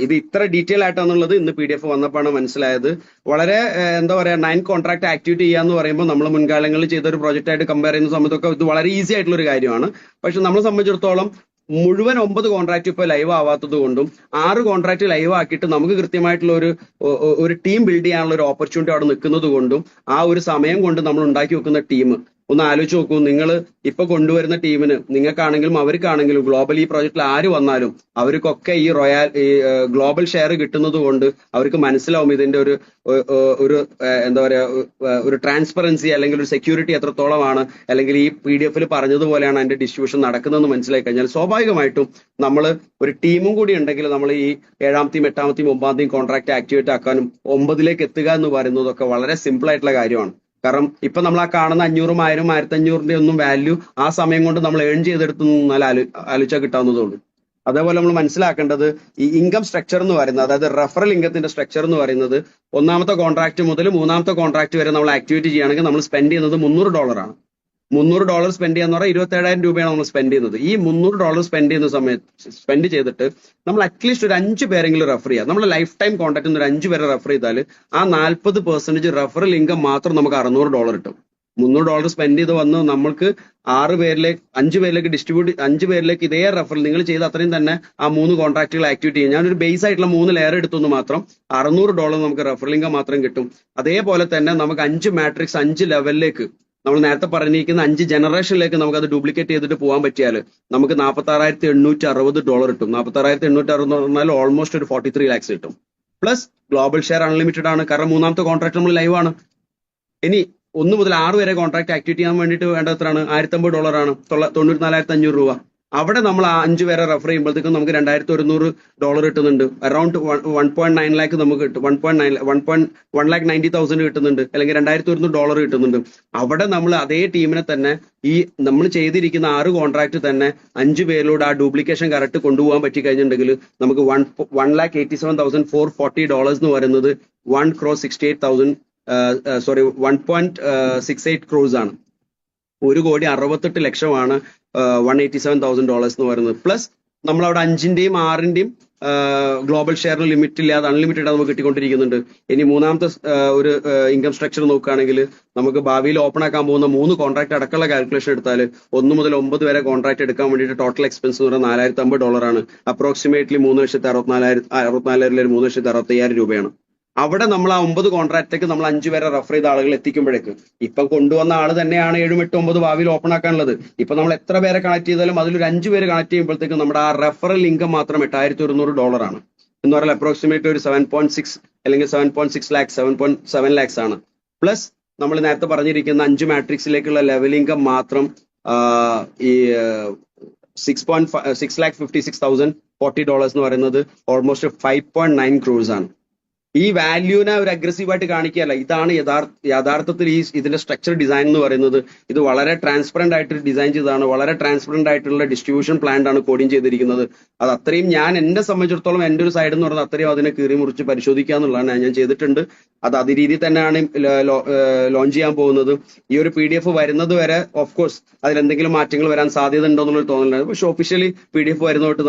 ഇത് ഇത്ര ഡീറ്റെയിൽ ആയിട്ടാണെന്നുള്ളത് ഇന്ന് PDF വന്നപ്പോഴാണ് മനസ്സിലായത്. വളരെ എന്താ പറയാ 9 കോൺട്രാക്ട് ആക്ടിവേറ്റ് ചെയ്യാന്ന് പറയുമ്പോൾ നമ്മൾ മുൻകാലങ്ങളിൽ ചെയ്ത ഒരു പ്രോജക്റ്റ് ആയിട്ട് കമ്പയർ ചെയ്യുന്ന സമയത്തൊക്കെ ഇത് വളരെ ഈസി ആയിട്ടുള്ള ഒരു കാര്യമാണ്. പക്ഷെ നമ്മളെ സംബന്ധിച്ചിടത്തോളം മുഴുവൻ 9 കോൺട്രാക്ട് ഇപ്പൊ ലൈവ് ആവാത്തത് കൊണ്ടും 6 കോൺട്രാക്ട് ലൈവ് ആക്കിയിട്ട് നമുക്ക് കൃത്യമായിട്ടുള്ള ഒരു ടീം ബിൽഡ് ചെയ്യാനുള്ള ഒരു ഓപ്പർച്യൂണിറ്റി അവിടെ നിൽക്കുന്നത് കൊണ്ടും ആ ഒരു സമയം കൊണ്ട് നമ്മൾ ഉണ്ടാക്കി വെക്കുന്ന ടീം ഒന്ന് ആലോചിച്ച് നോക്കൂ. നിങ്ങൾ ഇപ്പൊ കൊണ്ടുവരുന്ന ടീമിന് നിങ്ങൾക്കാണെങ്കിലും അവർക്കാണെങ്കിലും ഗ്ലോബൽ ഈ പ്രോജക്റ്റിൽ ആര് വന്നാലും അവർക്കൊക്കെ ഈ ഗ്ലോബൽ ഷെയർ കിട്ടുന്നത് കൊണ്ട് അവർക്ക് മനസ്സിലാവും ഇതിന്റെ ഒരു എന്താ പറയാ ഒരു ട്രാൻസ്പെറൻസി അല്ലെങ്കിൽ ഒരു സെക്യൂരിറ്റി എത്രത്തോളമാണ്, അല്ലെങ്കിൽ ഈ PDF പറഞ്ഞതുപോലെയാണ് അതിന്റെ ഡിസ്ട്രിബ്യൂഷൻ നടക്കുന്നതെന്ന് മനസ്സിലാക്കി കഴിഞ്ഞാൽ സ്വാഭാവികമായിട്ടും നമ്മൾ ഒരു ടീമും കൂടി ഉണ്ടെങ്കിൽ നമ്മൾ ഈ 7ാമത്തെയും 8ാമത്തെയും 9ാമത്തെയും കോൺട്രാക്ട് ആക്ടിവേറ്റ് ആക്കാനും 9ലേക്ക് എത്തുക എന്ന് പറയുന്നതൊക്കെ വളരെ സിമ്പിൾ ആയിട്ടുള്ള കാര്യമാണ്. കാരണം ഇപ്പൊ നമ്മൾ ആ കാണുന്ന 500, 1000, 1500 ഒന്നും വാല്യൂ ആ സമയം കൊണ്ട് നമ്മൾ ഏൺ ചെയ്തെടുത്തു ആലോചിച്ചാൽ കിട്ടാവുന്നതുള്ളൂ. അതേപോലെ നമ്മൾ മനസ്സിലാക്കേണ്ടത് ഈ ഇൻകം സ്ട്രക്ചർ എന്ന് പറയുന്നത്, അതായത് റെഫറൽ ഇൻകത്തിന്റെ സ്ട്രക്ചർ എന്ന് പറയുന്നത് 1ാമത്തെ കോൺട്രാക്ട് മുതൽ 3ാമത്തെ കോൺട്രാക്ട് വരെ നമ്മൾ ആക്ടിവേറ്റ് ചെയ്യുകയാണെങ്കിൽ നമ്മൾ സ്പെൻഡ് ചെയ്യുന്നത് $300 ആണ്. $300 സ്പെൻഡ് ചെയ്യാന്ന് പറഞ്ഞാൽ 27,000 രൂപയാണ് നമ്മൾ സ്പെൻഡ് ചെയ്യുന്നത്. ഈ $300 സ്പെൻഡ് ചെയ്തിട്ട് നമ്മൾ അറ്റ്ലീസ്റ്റ് ഒരു 5 പേരെങ്കിലും റെഫർ ചെയ്യുക. നമ്മൾ ലൈഫ് ടൈം കോൺടാക്ട് ഒരു 5 പേരെ റെഫർ ചെയ്താൽ ആ 40% റെഫറൽ ഇൻകം മാത്രം നമുക്ക് $600 കിട്ടും. $300 സ്പെൻഡ് ചെയ്ത് വന്ന് നമ്മൾക്ക് 5 പേരിലേക്ക് ഇതേ റെഫറൽ നിങ്ങൾ ചെയ്ത് അത്രയും തന്നെ ആ 3 കോൺട്രാക്റ്റുകൾ ആക്ടിവേറ്റ് ചെയ്യും. ഞാനൊരു ബേസ് ആയിട്ടുള്ള 3 ലെയർ എടുത്തെന്ന് മാത്രം $600 നമുക്ക് റെഫറൽ ഇൻകം മാത്രം കിട്ടും. അതേപോലെ തന്നെ നമുക്ക് 5 മാട്രിക്സ് 5 ലെവലിലേക്ക് നമ്മൾ നേരത്തെ പറഞ്ഞിരിക്കുന്ന 5 ജനറേഷനിലേക്ക് നമുക്ക് അത് ഡ്യൂപ്ലിക്കേറ്റ് ചെയ്തിട്ട് പോകാൻ പറ്റിയാൽ നമുക്ക് $46,860 കിട്ടും. 46,860 എന്ന് പറഞ്ഞാൽ ഓൾമോസ്റ്റ് ഒരു 43 lakhs കിട്ടും. പ്ലസ് ഗ്ലോബൽ ഷെയർ അൺലിമിറ്റഡ് ആണ്. കാരണം 3ാമത്തെ കോൺട്രാക്ട് നമ്മൾ ലൈവ് ആണ്. ഇനി 1 മുതൽ 6 വരെ കോൺട്രാക്ട് ആക്ടിവേറ്റ് ചെയ്യാൻ വേണ്ടിയിട്ട് വേണ്ട എത്രയാണ്? $1,050 ആണ്. 94,500 രൂപ. അവിടെ നമ്മൾ ആ 5 പേരെ റെഫർ ചെയ്യുമ്പോഴത്തേക്കും നമുക്ക് $2,100 കിട്ടുന്നുണ്ട്. അറൌണ്ട് 1.9 lakh നമുക്ക് കിട്ടും. 1,90,000 കിട്ടുന്നുണ്ട്, അല്ലെങ്കിൽ $2,100 കിട്ടുന്നുണ്ട്. അവിടെ നമ്മൾ അതേ ടീമിനെ തന്നെ ഈ നമ്മൾ ചെയ്തിരിക്കുന്ന 6 കോൺട്രാക്ട് തന്നെ 5 പേരിലൂടെ ആ ഡ്യൂപ്ലിക്കേഷൻ കറക്റ്റ് കൊണ്ടുപോകാൻ പറ്റി കഴിഞ്ഞിട്ടുണ്ടെങ്കിൽ നമുക്ക് $1,87,440 എന്ന് പറയുന്നത് 1,68 crores ആണ്. 1,68,00,000 $187,000 എന്ന് പറയുന്നത്. പ്ലസ് നമ്മളവിടെ 5ന്റെയും 6ന്റെയും ഗ്ലോബൽ ഷെയറിന് ലിമിറ്റ് ഇല്ലാതെ അൺലിമിറ്റഡ് നമുക്ക് കിട്ടിക്കൊണ്ടിരിക്കുന്നുണ്ട്. ഇനി 3ാമത്തെ ഒരു ഇൻകം സ്ട്രക്ചർ നോക്കുകയാണെങ്കിൽ നമുക്ക് ഭാവിയിൽ ഓപ്പൺ ആക്കാൻ പോകുന്ന 3 കോൺട്രാക്ട് അടക്കമുള്ള കാൽക്കുലേഷൻ എടുത്താൽ 1 മുതൽ 9 വരെ കോൺട്രാക്ട് എടുക്കാൻ വേണ്ടിയിട്ട് ടോട്ടൽ എക്സ്പെൻസ് എന്ന് പറയുന്നത് $4,050 ആണ്. അപ്രോക്സിമേറ്റ്ലി 3,64,000 രൂപയാണ്. അവിടെ നമ്മൾ ആ 9 കോൺട്രാക്റ്റേക്ക് നമ്മൾ 5 പേരെ റെഫർ ചെയ്ത ആളുകൾ എത്തിക്കുമ്പോഴേക്ക് ഇപ്പം കൊണ്ടുവന്ന ആള് തന്നെയാണ് 7, 8, 9 ഭാവിയിൽ ഓപ്പൺ ആക്കാനുള്ളത്. ഇപ്പൊ നമ്മൾ എത്ര പേരെ കണക്ട് ചെയ്താലും അതിലൊരു 5 പേര് കണക്ട് ചെയ്യുമ്പോഴത്തേക്കും നമ്മുടെ ആ റെഫറൽ ഇൻകം മാത്രം $8,100 ആണ്. എന്ന് പറഞ്ഞാൽ അപ്രോക്സിമേറ്റ് ഒരു 7.6 അല്ലെങ്കിൽ 7.6 lakhs 7.7 lakhs ആണ്. പ്ലസ് നമ്മൾ നേരത്തെ പറഞ്ഞിരിക്കുന്ന 5 മാട്രിക്സിലേക്കുള്ള ലെവൽ ഇൻകം മാത്രം ഈ $6,56,040 എന്ന് പറയുന്നത് ഓൾമോസ്റ്റ് 5.9 crores ആണ്. ഈ വാല്യൂനെ ഒരു അഗ്രസീവായിട്ട് കാണിക്കുകയല്ല. ഇതാണ് യഥാർത്ഥത്തിൽ ഇതിന്റെ സ്ട്രക്ചർ ഡിസൈൻ എന്ന് പറയുന്നത്. ഇത് വളരെ ട്രാൻസ്പെറന്റ് ആയിട്ട് ഡിസൈൻ ചെയ്തതാണ്, വളരെ ട്രാൻസ്പെറന്റ് ആയിട്ടുള്ള ഡിസ്ട്രിബ്യൂഷൻ പ്ലാൻ ആണ് കോഡിങ് ചെയ്തിരിക്കുന്നത്. അത് അത്രയും ഞാൻ എന്നെ സംബന്ധിച്ചിടത്തോളം എൻ്റെ ഒരു സൈഡ് എന്ന് പറയുന്നത് അത്രയും അതിനെ കീറി മുറിച്ച് പരിശോധിക്കുക എന്നുള്ളതാണ് ഞാൻ ചെയ്തിട്ടുണ്ട്. അത് അതേ രീതിയിൽ തന്നെയാണ് ലോഞ്ച് ചെയ്യാൻ പോകുന്നത്. ഈ ഒരു PDF വരുന്നത് വരെ ഓഫ് കോഴ്സ് അതിലെന്തെങ്കിലും മാറ്റങ്ങൾ വരാൻ സാധ്യത ഉണ്ടോ എന്നുള്ളൊരു തോന്നലുണ്ട്. പക്ഷെ ഒഫീഷ്യലി PDF വരുന്നതൊട്ട്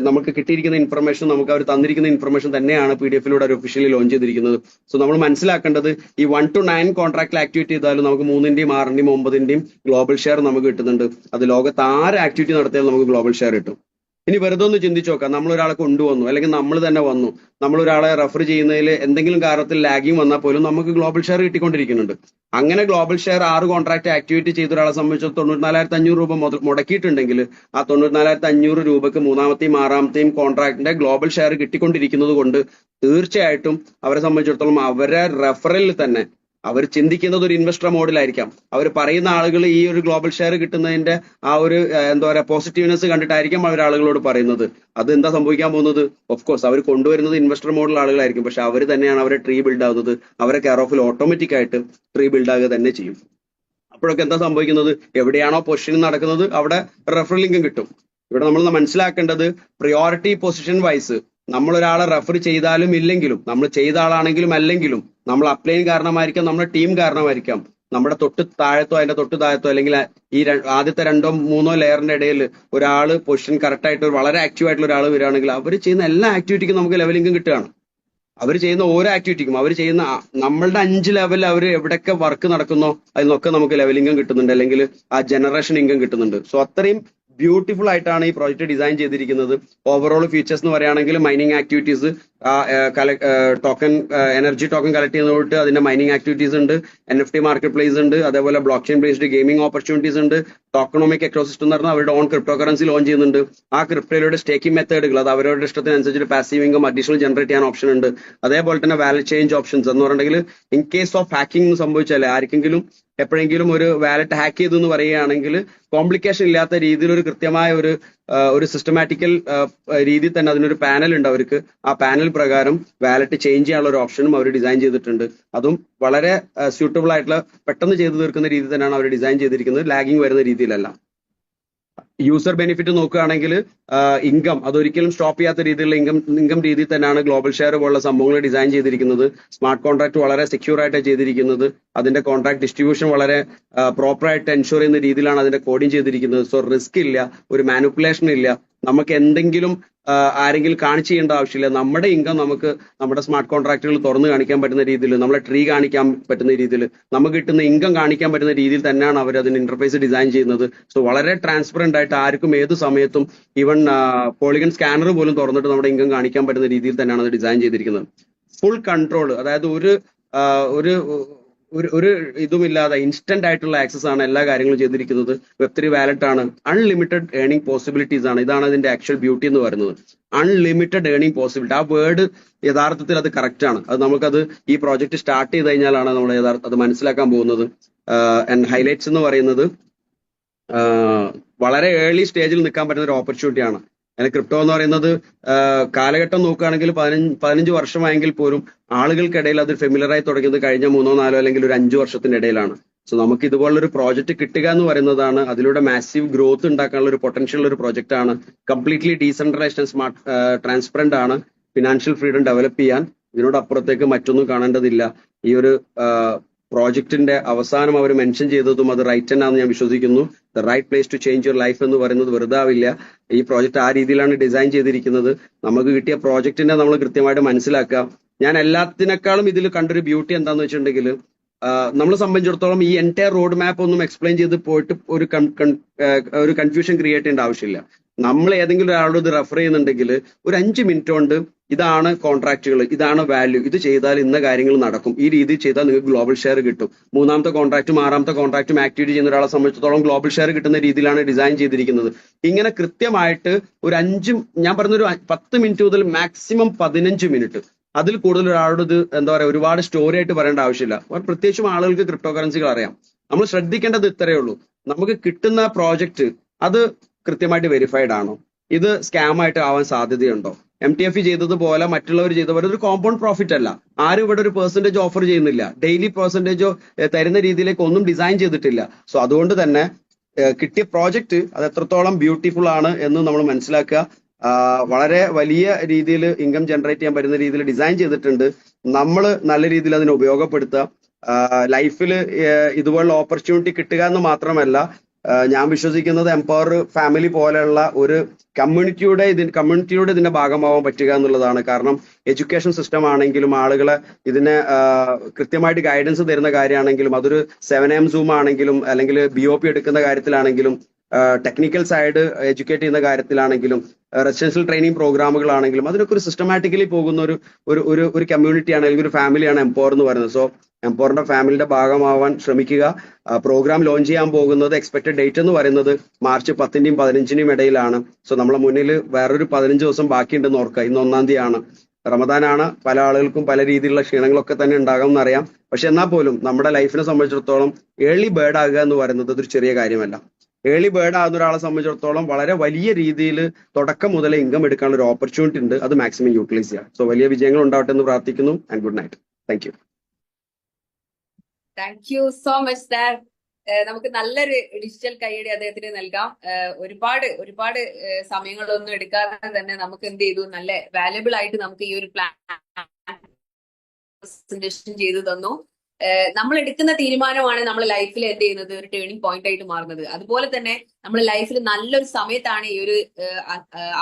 നമുക്ക് കിട്ടിയിരിക്കുന്ന ഇൻഫർമേഷൻ, നമുക്ക് അവർ തന്നിരിക്കുന്ന ഇൻഫർമേഷൻ തന്നെയാണ് PDF അവർ ഒഫീഷ്യലി ലോഞ്ച് ചെയ്തിരിക്കുന്നത്. സോ നമ്മൾ മനസ്സിലാക്കേണ്ടത് ഈ 1 to 9 കോൺട്രാക്റ്റിൽ ആക്ടിവേറ്റ് ചെയ്താലും നമുക്ക് 3-ന്റെയും 6-ന്റെയും 9-ന്റെയും ഗ്ലോബൽ ഷെയർ നമുക്ക് കിട്ടുന്നുണ്ട്. അത് ലോകത്ത് ആര് ആക്ടിവിറ്റി നടത്തിയാലും നമുക്ക് ഗ്ലോബൽ ഷെയർ കിട്ടും. ഇനി വെറുതെ ഒന്ന് ചിന്തിച്ചു നോക്കാം, നമ്മൾ ഒരാളെ കൊണ്ടുവന്നു അല്ലെങ്കിൽ നമ്മൾ തന്നെ വന്നു, നമ്മൾ ഒരാളെ റെഫർ ചെയ്യുന്നതിൽ എന്തെങ്കിലും കാരണത്തിൽ ലാഗിങ് വന്നാൽ പോലും നമുക്ക് ഗ്ലോബൽ ഷെയർ കിട്ടിക്കൊണ്ടിരിക്കുന്നുണ്ട്. അങ്ങനെ ഗ്ലോബൽ ഷെയർ 6 കോൺട്രാക്ട് ആക്ടിവേറ്റ് ചെയ്ത ഒരാളെ സംബന്ധിച്ച് 94,500 രൂപ മുടക്കിയിട്ടുണ്ടെങ്കിൽ ആ 94,500 രൂപക്ക് 3-ാമത്തെയും 6-ാമത്തെയും കോൺട്രാക്ടിന്റെ ഗ്ലോബൽ ഷെയർ കിട്ടിക്കൊണ്ടിരിക്കുന്നത് കൊണ്ട് തീർച്ചയായിട്ടും അവരെ സംബന്ധിച്ചിടത്തോളം അവരെ റെഫറലിൽ തന്നെ അവർ ചിന്തിക്കുന്നത് ഒരു ഇൻവെസ്റ്റർ മോഡിലായിരിക്കാം. അവർ പറയുന്ന ആളുകൾ ഈ ഒരു ഗ്ലോബൽ ഷെയർ കിട്ടുന്നതിന്റെ ആ ഒരു എന്താ പറയുക പോസിറ്റീവ്നെസ് കണ്ടിട്ടായിരിക്കും അവർ ആളുകളോട് പറയുന്നത്. അത് എന്താ സംഭവിക്കാൻ പോകുന്നത്? ഓഫ് കോഴ്സ് അവർ കൊണ്ടുവരുന്നത് ഇൻവെസ്റ്റർ മോഡിൽ ആളുകളായിരിക്കും, പക്ഷെ അവർ തന്നെയാണ് അവരെ ട്രീ ബിൽഡ് ആവുന്നത്. അവരെ കെയർ ഓഫിൽ ഓട്ടോമാറ്റിക് ആയിട്ട് ട്രീ ബിൽഡ് ആകുക തന്നെ ചെയ്യും. അപ്പോഴൊക്കെ എന്താ സംഭവിക്കുന്നത്? എവിടെയാണോ പൊസിഷൻ നടക്കുന്നത് അവിടെ റെഫറൽ ലിങ്കും കിട്ടും. ഇവിടെ നമ്മൾ മനസ്സിലാക്കേണ്ടത് പ്രയോറിറ്റി പൊസിഷൻ വൈസ് നമ്മൾ ഒരാളെ റെഫർ ചെയ്താലും ഇല്ലെങ്കിലും, നമ്മൾ ചെയ്ത ആളാണെങ്കിലും അല്ലെങ്കിലും, നമ്മൾ അപ്ലൈൻ കാരണമായിരിക്കാം, നമ്മുടെ ടീം കാരണമായിരിക്കാം, നമ്മുടെ തൊട്ട് താഴത്തോ അതിന്റെ തൊട്ട് താഴത്തോ അല്ലെങ്കിൽ ഈ ആദ്യത്തെ 2-3 ലെയറിന്റെ ഇടയിൽ ഒരാൾ പൊസിഷൻ കറക്റ്റ് ആയിട്ട് വളരെ ആക്റ്റീവ് ആയിട്ടുള്ള ഒരാൾ വരികയാണെങ്കിൽ അവർ ചെയ്യുന്ന എല്ലാ ആക്ടിവിറ്റിക്കും നമുക്ക് ലെവലിംഗും കിട്ടുകയാണ്. അവർ ചെയ്യുന്ന ഓരോ ആക്ടിവിറ്റിക്കും, അവർ ചെയ്യുന്ന നമ്മളുടെ 5 ലെവലിൽ അവർ എവിടെയൊക്കെ വർക്ക് നടക്കുന്നോ അതിനൊക്കെ നമുക്ക് ലെവലിംഗും കിട്ടുന്നുണ്ട്, അല്ലെങ്കിൽ ആ ജനറേഷൻ ഇൻകം കിട്ടുന്നുണ്ട്. സോ അത്രയും ബ്യൂട്ടിഫുൾ ആയിട്ടാണ് ഈ പ്രോജക്റ്റ് ഡിസൈൻ ചെയ്തിരിക്കുന്നത്. ഓവറോൾ ഫീച്ചേഴ്സ് എന്ന് പറയുകയാണെങ്കിൽ mining activities, token energy token collect ചെയ്യുന്നതോട്ട് അതിന്റെ മൈനിങ് ആക്ടിവിറ്റീസ് ഉണ്ട്, NFT മാർക്കറ്റ് പ്ലേസ് ഉണ്ട്, അതേപോലെ blockchain based gaming opportunities ഉണ്ട്, ടോക്കണോമിക് എക്കോസിസ്റ്റം എന്ന് പറഞ്ഞാൽ അവരുടെ ഓൺ ക്രിപ്റ്റോ കറൻസി ലോഞ്ച് ചെയ്യുന്നുണ്ട്. ആ ക്രിപ്റ്റോയിലൂടെ സ്റ്റേക്കിംഗ് മെത്തേഡുകൾ അത് അവരുടെ ഇഷ്ടത്തിനനുസരിച്ച് പാസീവ് ഇൻകം അഡീഷണൽ ജനറേറ്റ് ചെയ്യാൻ ഓപ്ഷൻ ഉണ്ട്. അതേപോലെ തന്നെ വാലറ്റ് ചേഞ്ച് ഓപ്ഷൻസ് എന്ന് പറഞ്ഞിട്ടുണ്ടെങ്കിൽ ഇൻ കേസ് ഓഫ് ഹാക്കിംഗ് സംഭവിച്ചാൽ ആർക്കെങ്കിലും എപ്പോഴെങ്കിലും ഒരു വാലറ്റ് ഹാക്ക് ചെയ്തു എന്ന് പറയുകയാണെങ്കിൽ കോംപ്ലിക്കേഷൻ ഇല്ലാത്ത രീതിയിൽ ഒരു കൃത്യമായ ഒരു സിസ്റ്റമാറ്റിക്കൽ രീതിയിൽ തന്നെ അതിനൊരു പാനൽ ഉണ്ട് അവർക്ക്. ആ പാനൽ പ്രകാരം വാലറ്റ് ചേഞ്ച് ചെയ്യാനുള്ള ഒരു ഓപ്ഷനും അവർ ഡിസൈൻ ചെയ്തിട്ടുണ്ട്. അതും വളരെ സ്യൂട്ടബിൾ ആയിട്ടുള്ള പെട്ടെന്ന് ചെയ്തു തീർക്കുന്ന രീതിയിൽ തന്നെയാണ് അവർ ഡിസൈൻ ചെയ്തിരിക്കുന്നത്, ലാഗിങ് വരുന്ന രീതിയിലല്ല. യൂസർ ബെനിഫിറ്റ് നോക്കുകയാണെങ്കിൽ ഇൻകം അതൊരിക്കലും സ്റ്റോപ്പ് ചെയ്യാത്ത രീതിയിലുള്ള ഇൻകം രീതിയിൽ തന്നെയാണ് ഗ്ലോബൽ ഷെയർ പോലുള്ള സംഭവങ്ങൾ ഡിസൈൻ ചെയ്തിരിക്കുന്നത്. സ്മാർട്ട് കോൺട്രാക്ട് വളരെ സെക്യൂർ ആയിട്ട് ചെയ്തിരിക്കുന്നത്. അതിന്റെ കോൺട്രാക്ട് ഡിസ്ട്രിബ്യൂഷൻ വളരെ പ്രോപ്പറായിട്ട് എൻഷുർ ചെയ്യുന്ന രീതിയിലാണ് അതിന്റെ കോഡിങ് ചെയ്തിരിക്കുന്നത്. സോ റിസ്ക് ഇല്ല, ഒരു മാനിപ്പുലേഷൻ ഇല്ല, നമുക്ക് എന്തെങ്കിലും ആരെങ്കിലും കാണിച്ചു ചെയ്യേണ്ട ആവശ്യമില്ല. നമ്മുടെ ഇൻകം നമുക്ക് നമ്മുടെ സ്മാർട്ട് കോൺട്രാക്റ്റുകൾ തുറന്ന് കാണിക്കാൻ പറ്റുന്ന രീതിയിൽ, നമ്മളെ ട്രീ കാണിക്കാൻ പറ്റുന്ന രീതിയിൽ, നമുക്ക് കിട്ടുന്ന ഇൻകം കാണിക്കാൻ പറ്റുന്ന രീതിയിൽ തന്നെയാണ് അവർ അതിന് ഇന്റർഫേസ് ഡിസൈൻ ചെയ്യുന്നത്. സോ വളരെ ട്രാൻസ്പെറന്റ് ആയിട്ട് ആർക്കും ഏത് സമയത്തും ഈവൻ പോളിഗൺ സ്കാനർ പോലും തുറന്നിട്ട് നമ്മുടെ ഇൻകം കാണിക്കാൻ പറ്റുന്ന രീതിയിൽ തന്നെയാണ് അത് ഡിസൈൻ ചെയ്തിരിക്കുന്നത്. ഫുൾ കൺട്രോൾ, അതായത് ഒരു ഒരു ഇതുമില്ലാതെ ഇൻസ്റ്റന്റ് ആയിട്ടുള്ള ആക്സസ് ആണ് എല്ലാ കാര്യങ്ങളും ചെയ്തിരിക്കുന്നത്. Web3 വാലറ്റ് ആണ്, അൺലിമിറ്റഡ് ഏർണിംഗ് പോസിബിലിറ്റീസ് ആണ്. ഇതാണ് അതിന്റെ ആക്ച്വൽ ബ്യൂട്ടി എന്ന് പറയുന്നത്. അൺലിമിറ്റഡ് ഏർണിംഗ് പോസിബിലിറ്റി, ആ വേർഡ് യഥാർത്ഥത്തിൽ അത് കറക്റ്റ് ആണ്. അത് നമുക്കത് ഈ പ്രോജക്റ്റ് സ്റ്റാർട്ട് ചെയ്ത് കഴിഞ്ഞാലാണ് നമ്മൾ അത് മനസ്സിലാക്കാൻ പോകുന്നത്. ആൻഡ് ഹൈലൈറ്റ്സ് എന്ന് പറയുന്നത് വളരെ ഏർലി സ്റ്റേജിൽ നിൽക്കാൻ പറ്റുന്ന ഒരു ഓപ്പർച്യൂണിറ്റിയാണ്. അങ്ങനെ ക്രിപ്റ്റോ എന്ന് പറയുന്നത് കാലഘട്ടം നോക്കുകയാണെങ്കിൽ 15 വർഷമായെങ്കിൽ പോലും ആളുകൾക്കിടയിൽ അത് ഫെമിലറായി തുടങ്ങിയത് കഴിഞ്ഞ 3-4 അല്ലെങ്കിൽ ഒരു 5 വർഷത്തിന്റെ ഇടയിലാണ്. സോ നമുക്ക് ഇതുപോലുള്ള ഒരു പ്രോജക്റ്റ് കിട്ടുക എന്ന് പറയുന്നതാണ്, അതിലൂടെ മാസീവ് ഗ്രോത്ത് ഉണ്ടാക്കാനുള്ള ഒരു പൊട്ടൻഷ്യൽ ഒരു പ്രോജക്റ്റ് ആണ്. Completely decentralised and smart transparent ആണ്. ഫിനാൻഷ്യൽ ഫ്രീഡം ഡെവലപ്പ് ചെയ്യാൻ ഇതിനോടപ്പുറത്തേക്ക് മറ്റൊന്നും കാണേണ്ടതില്ല. ഈ ഒരു പ്രോജക്റ്റിന്റെ അവസാനം അവർ മെൻഷൻ ചെയ്തതും അത് റൈറ്റ് തന്നെയാണെന്ന് ഞാൻ വിശ്വസിക്കുന്നു. The right place to change your life എന്ന് പറയുന്നത് വെറുതെ ആവില്ല. ഈ പ്രോജക്റ്റ് ആ രീതിയിലാണ് ഡിസൈൻ ചെയ്തിരിക്കുന്നത്. നമുക്ക് കിട്ടിയ പ്രോജക്റ്റിനെ നമ്മൾ കൃത്യമായിട്ട് മനസ്സിലാക്കുക. ഞാൻ എല്ലാത്തിനേക്കാളും ഇതിൽ കണ്ടൊരു ബ്യൂട്ടി എന്താന്ന് വെച്ചിട്ടുണ്ടെങ്കിൽ, നമ്മളെ സംബന്ധിച്ചിടത്തോളം ഈ എൻറ്റയർ റോഡ് മാപ്പ് ഒന്നും എക്സ്പ്ലെയിൻ ചെയ്ത് പോയിട്ട് ഒരു കൺഫ്യൂഷൻ ക്രിയേറ്റ് ചെയ്യേണ്ട ആവശ്യമില്ല. നമ്മൾ ഏതെങ്കിലും ഒരാളോട് ഇത് റെഫർ ചെയ്യുന്നുണ്ടെങ്കിൽ ഒരു 5 മിനിറ്റ് കൊണ്ട് ഇതാണ് കോൺട്രാക്റ്റുകൾ, ഇതാണ് വാല്യൂ, ഇത് ചെയ്താൽ ഇന്ന കാര്യങ്ങൾ നടക്കും, ഈ രീതിയിൽ ചെയ്താൽ നിങ്ങൾക്ക് ഗ്ലോബൽ ഷെയർ കിട്ടും. 3-ാമത്തെ കോൺട്രാക്റ്റും 6-ാമത്തെ കോൺട്രാക്റ്റും ആക്ടിവിറ്റി ചെയ്യുന്ന ഒരാളെ സംബന്ധിച്ചിടത്തോളം ഗ്ലോബൽ ഷെയർ കിട്ടുന്ന രീതിയിലാണ് ഡിസൈൻ ചെയ്തിരിക്കുന്നത്. ഇങ്ങനെ കൃത്യമായിട്ട് ഞാൻ പറഞ്ഞൊരു 10 മിനിറ്റ് മുതൽ മാക്സിമം 15 മിനിറ്റ്, അതിൽ കൂടുതൽ ഒരാളോട് ഇത് എന്താ പറയുക ഒരുപാട് സ്റ്റോറി ആയിട്ട് പറയേണ്ട ആവശ്യമില്ല. പ്രത്യേകിച്ചും ആളുകൾക്ക് ക്രിപ്റ്റോ കറൻസികൾ അറിയാം. നമ്മൾ ശ്രദ്ധിക്കേണ്ടത് ഇത്രയേ ഉള്ളൂ. നമുക്ക് കിട്ടുന്ന പ്രോജക്റ്റ് അത് കൃത്യമായിട്ട് വെരിഫൈഡ് ആണോ, ഇത് സ്കാം ആയിട്ട് ആവാൻ സാധ്യതയുണ്ടോ, MTF ചെയ്തതുപോലെ മറ്റുള്ളവർ ചെയ്ത പോലെ ഒരു കോമ്പൗണ്ട് പ്രോഫിറ്റ് അല്ല. ആരും ഇവിടെ ഒരു പെർസെന്റേജ് ഓഫർ ചെയ്യുന്നില്ല, ഡെയിലി പെർസെന്റേജോ തരുന്ന രീതിയിലേക്ക് ഒന്നും ഡിസൈൻ ചെയ്തിട്ടില്ല. സോ അതുകൊണ്ട് തന്നെ കിട്ടിയ പ്രോജക്റ്റ് അത് എത്രത്തോളം ബ്യൂട്ടിഫുൾ ആണ് എന്ന് നമ്മൾ മനസ്സിലാക്കുക. വളരെ വലിയ രീതിയിൽ ഇൻകം ജനറേറ്റ് ചെയ്യാൻ പറ്റുന്ന രീതിയിൽ ഡിസൈൻ ചെയ്തിട്ടുണ്ട്. നമ്മൾ നല്ല രീതിയിൽ അതിനെ ഉപയോഗപ്പെടുത്തുക. ലൈഫിൽ ഇതുപോലുള്ള ഓപ്പർച്യൂണിറ്റി കിട്ടുക എന്ന് മാത്രമല്ല, ഞാൻ വിശ്വസിക്കുന്നത് എംപവർ ഫാമിലി പോലെയുള്ള ഒരു കമ്മ്യൂണിറ്റിയുടെ ഇതിന്റെ ഭാഗമാവാൻ പറ്റുക എന്നുള്ളതാണ്. കാരണം എഡ്യൂക്കേഷൻ സിസ്റ്റം ആണെങ്കിലും ആളുകളെ ഇതിനെ കൃത്യമായിട്ട് ഗൈഡൻസ് തരുന്ന കാര്യമാണെങ്കിലും, അതൊരു 7am സൂം ആണെങ്കിലും അല്ലെങ്കിൽ BOP എടുക്കുന്ന കാര്യത്തിലാണെങ്കിലും, ടെക്നിക്കൽ സൈഡ് എഡ്യൂക്കേറ്റ് ചെയ്യുന്ന കാര്യത്തിലാണെങ്കിലും, റെസിഡൻഷ്യൽ ട്രെയിനിങ് പ്രോഗ്രാമുകളാണെങ്കിലും, അതിനൊക്കെ ഒരു സിസ്റ്റമാറ്റിക്കലി പോകുന്ന ഒരു കമ്മ്യൂണിറ്റിയാണ് അല്ലെങ്കിൽ ഒരു ഫാമിലിയാണ് എംപവർ എന്ന് പറയുന്നത്. സോ എംപവറിന്റെ ഫാമിലിയുടെ ഭാഗമാവാൻ ശ്രമിക്കുക. പ്രോഗ്രാം ലോഞ്ച് ചെയ്യാൻ പോകുന്നത് എക്സ്പെക്ടഡ് ഡേറ്റ് എന്ന് പറയുന്നത് മാർച്ച് 10-ന്റെയും 15-ന്റെയും ഇടയിലാണ്. സോ നമ്മളെ മുന്നിൽ വേറൊരു 15 ദിവസം ബാക്കിയുണ്ടെന്ന് ഓർക്കുക. ഇന്ന് 1-ാം തീയതിയാണ്, റമദാനാണ്. പല ആളുകൾക്കും പല രീതിയിലുള്ള ക്ഷീണങ്ങളൊക്കെ തന്നെ ഉണ്ടാകും എന്നറിയാം. പക്ഷെ എന്നാൽ പോലും നമ്മുടെ ലൈഫിനെ സംബന്ധിച്ചിടത്തോളം ഏർലി ബേർഡ് ആകുക എന്ന് പറയുന്നത് ഒരു ചെറിയ കാര്യമല്ല. ഏർലി ബേർഡ് ആകുന്ന ഒരാളെ സംബന്ധിച്ചിടത്തോളം വളരെ വലിയ രീതിയിൽ തുടക്കം മുതലേ ഇൻകം എടുക്കാനുള്ള ഒരു ഓപ്പർച്യൂണിറ്റി ഉണ്ട്. അത് മാക്സിമം യൂട്ടിലൈസ് ചെയ്യുക. സോ വലിയ വിജയങ്ങൾ ഉണ്ടാവട്ടെ എന്ന് പ്രാർത്ഥിക്കുന്നു. And good night. Thank you. Thank you so much sir. നമുക്ക് നല്ലൊരു ഡിജിറ്റൽ കൈയടി അദ്ദേഹത്തിന് നൽകാം. ഒരുപാട് സമയങ്ങളൊന്നും എടുക്കാതെ തന്നെ നമുക്ക് എന്ത് ചെയ്തു, നല്ല വാല്യുബിൾ ആയിട്ട് നമുക്ക് ഈ ഒരു പ്ലാൻ പ്രസന്റേഷൻ ചെയ്തു തന്നു. നമ്മൾ എടുക്കുന്ന തീരുമാനമാണ് നമ്മൾ ലൈഫിൽ എന്ത് ചെയ്യുന്നത് ഒരു ടേണിംഗ് പോയിന്റ് ആയിട്ട് മാറുന്നത്. അതുപോലെ തന്നെ നമ്മൾ ലൈഫിൽ നല്ലൊരു സമയത്താണ് ഈ ഒരു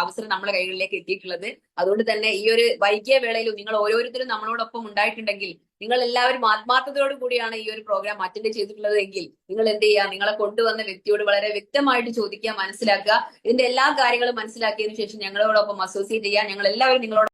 അവസരം നമ്മുടെ കൈകളിലേക്ക് എത്തിയിട്ടുള്ളത്. അതുകൊണ്ട് തന്നെ ഈ ഒരു വൈകിയ വേളയിലും നിങ്ങൾ ഓരോരുത്തരും നമ്മളോടൊപ്പം ഉണ്ടായിട്ടുണ്ടെങ്കിൽ, നിങ്ങൾ എല്ലാവരും ആത്മാർത്ഥതയോട് കൂടിയാണ് ഈ ഒരു പ്രോഗ്രാം അറ്റൻഡ് ചെയ്തിട്ടുള്ളത് എങ്കിൽ നിങ്ങൾ എന്ത് ചെയ്യുക, നിങ്ങളെ കൊണ്ടുവന്ന വ്യക്തിയോട് വളരെ വ്യക്തമായിട്ട് ചോദിക്കുക, മനസ്സിലാക്കുക. ഇതിന്റെ എല്ലാ കാര്യങ്ങളും മനസ്സിലാക്കിയതിനു ശേഷം ഞങ്ങളോടൊപ്പം അസോസിയേറ്റ് ചെയ്യുക. ഞങ്ങൾ എല്ലാവരും നിങ്ങളോട്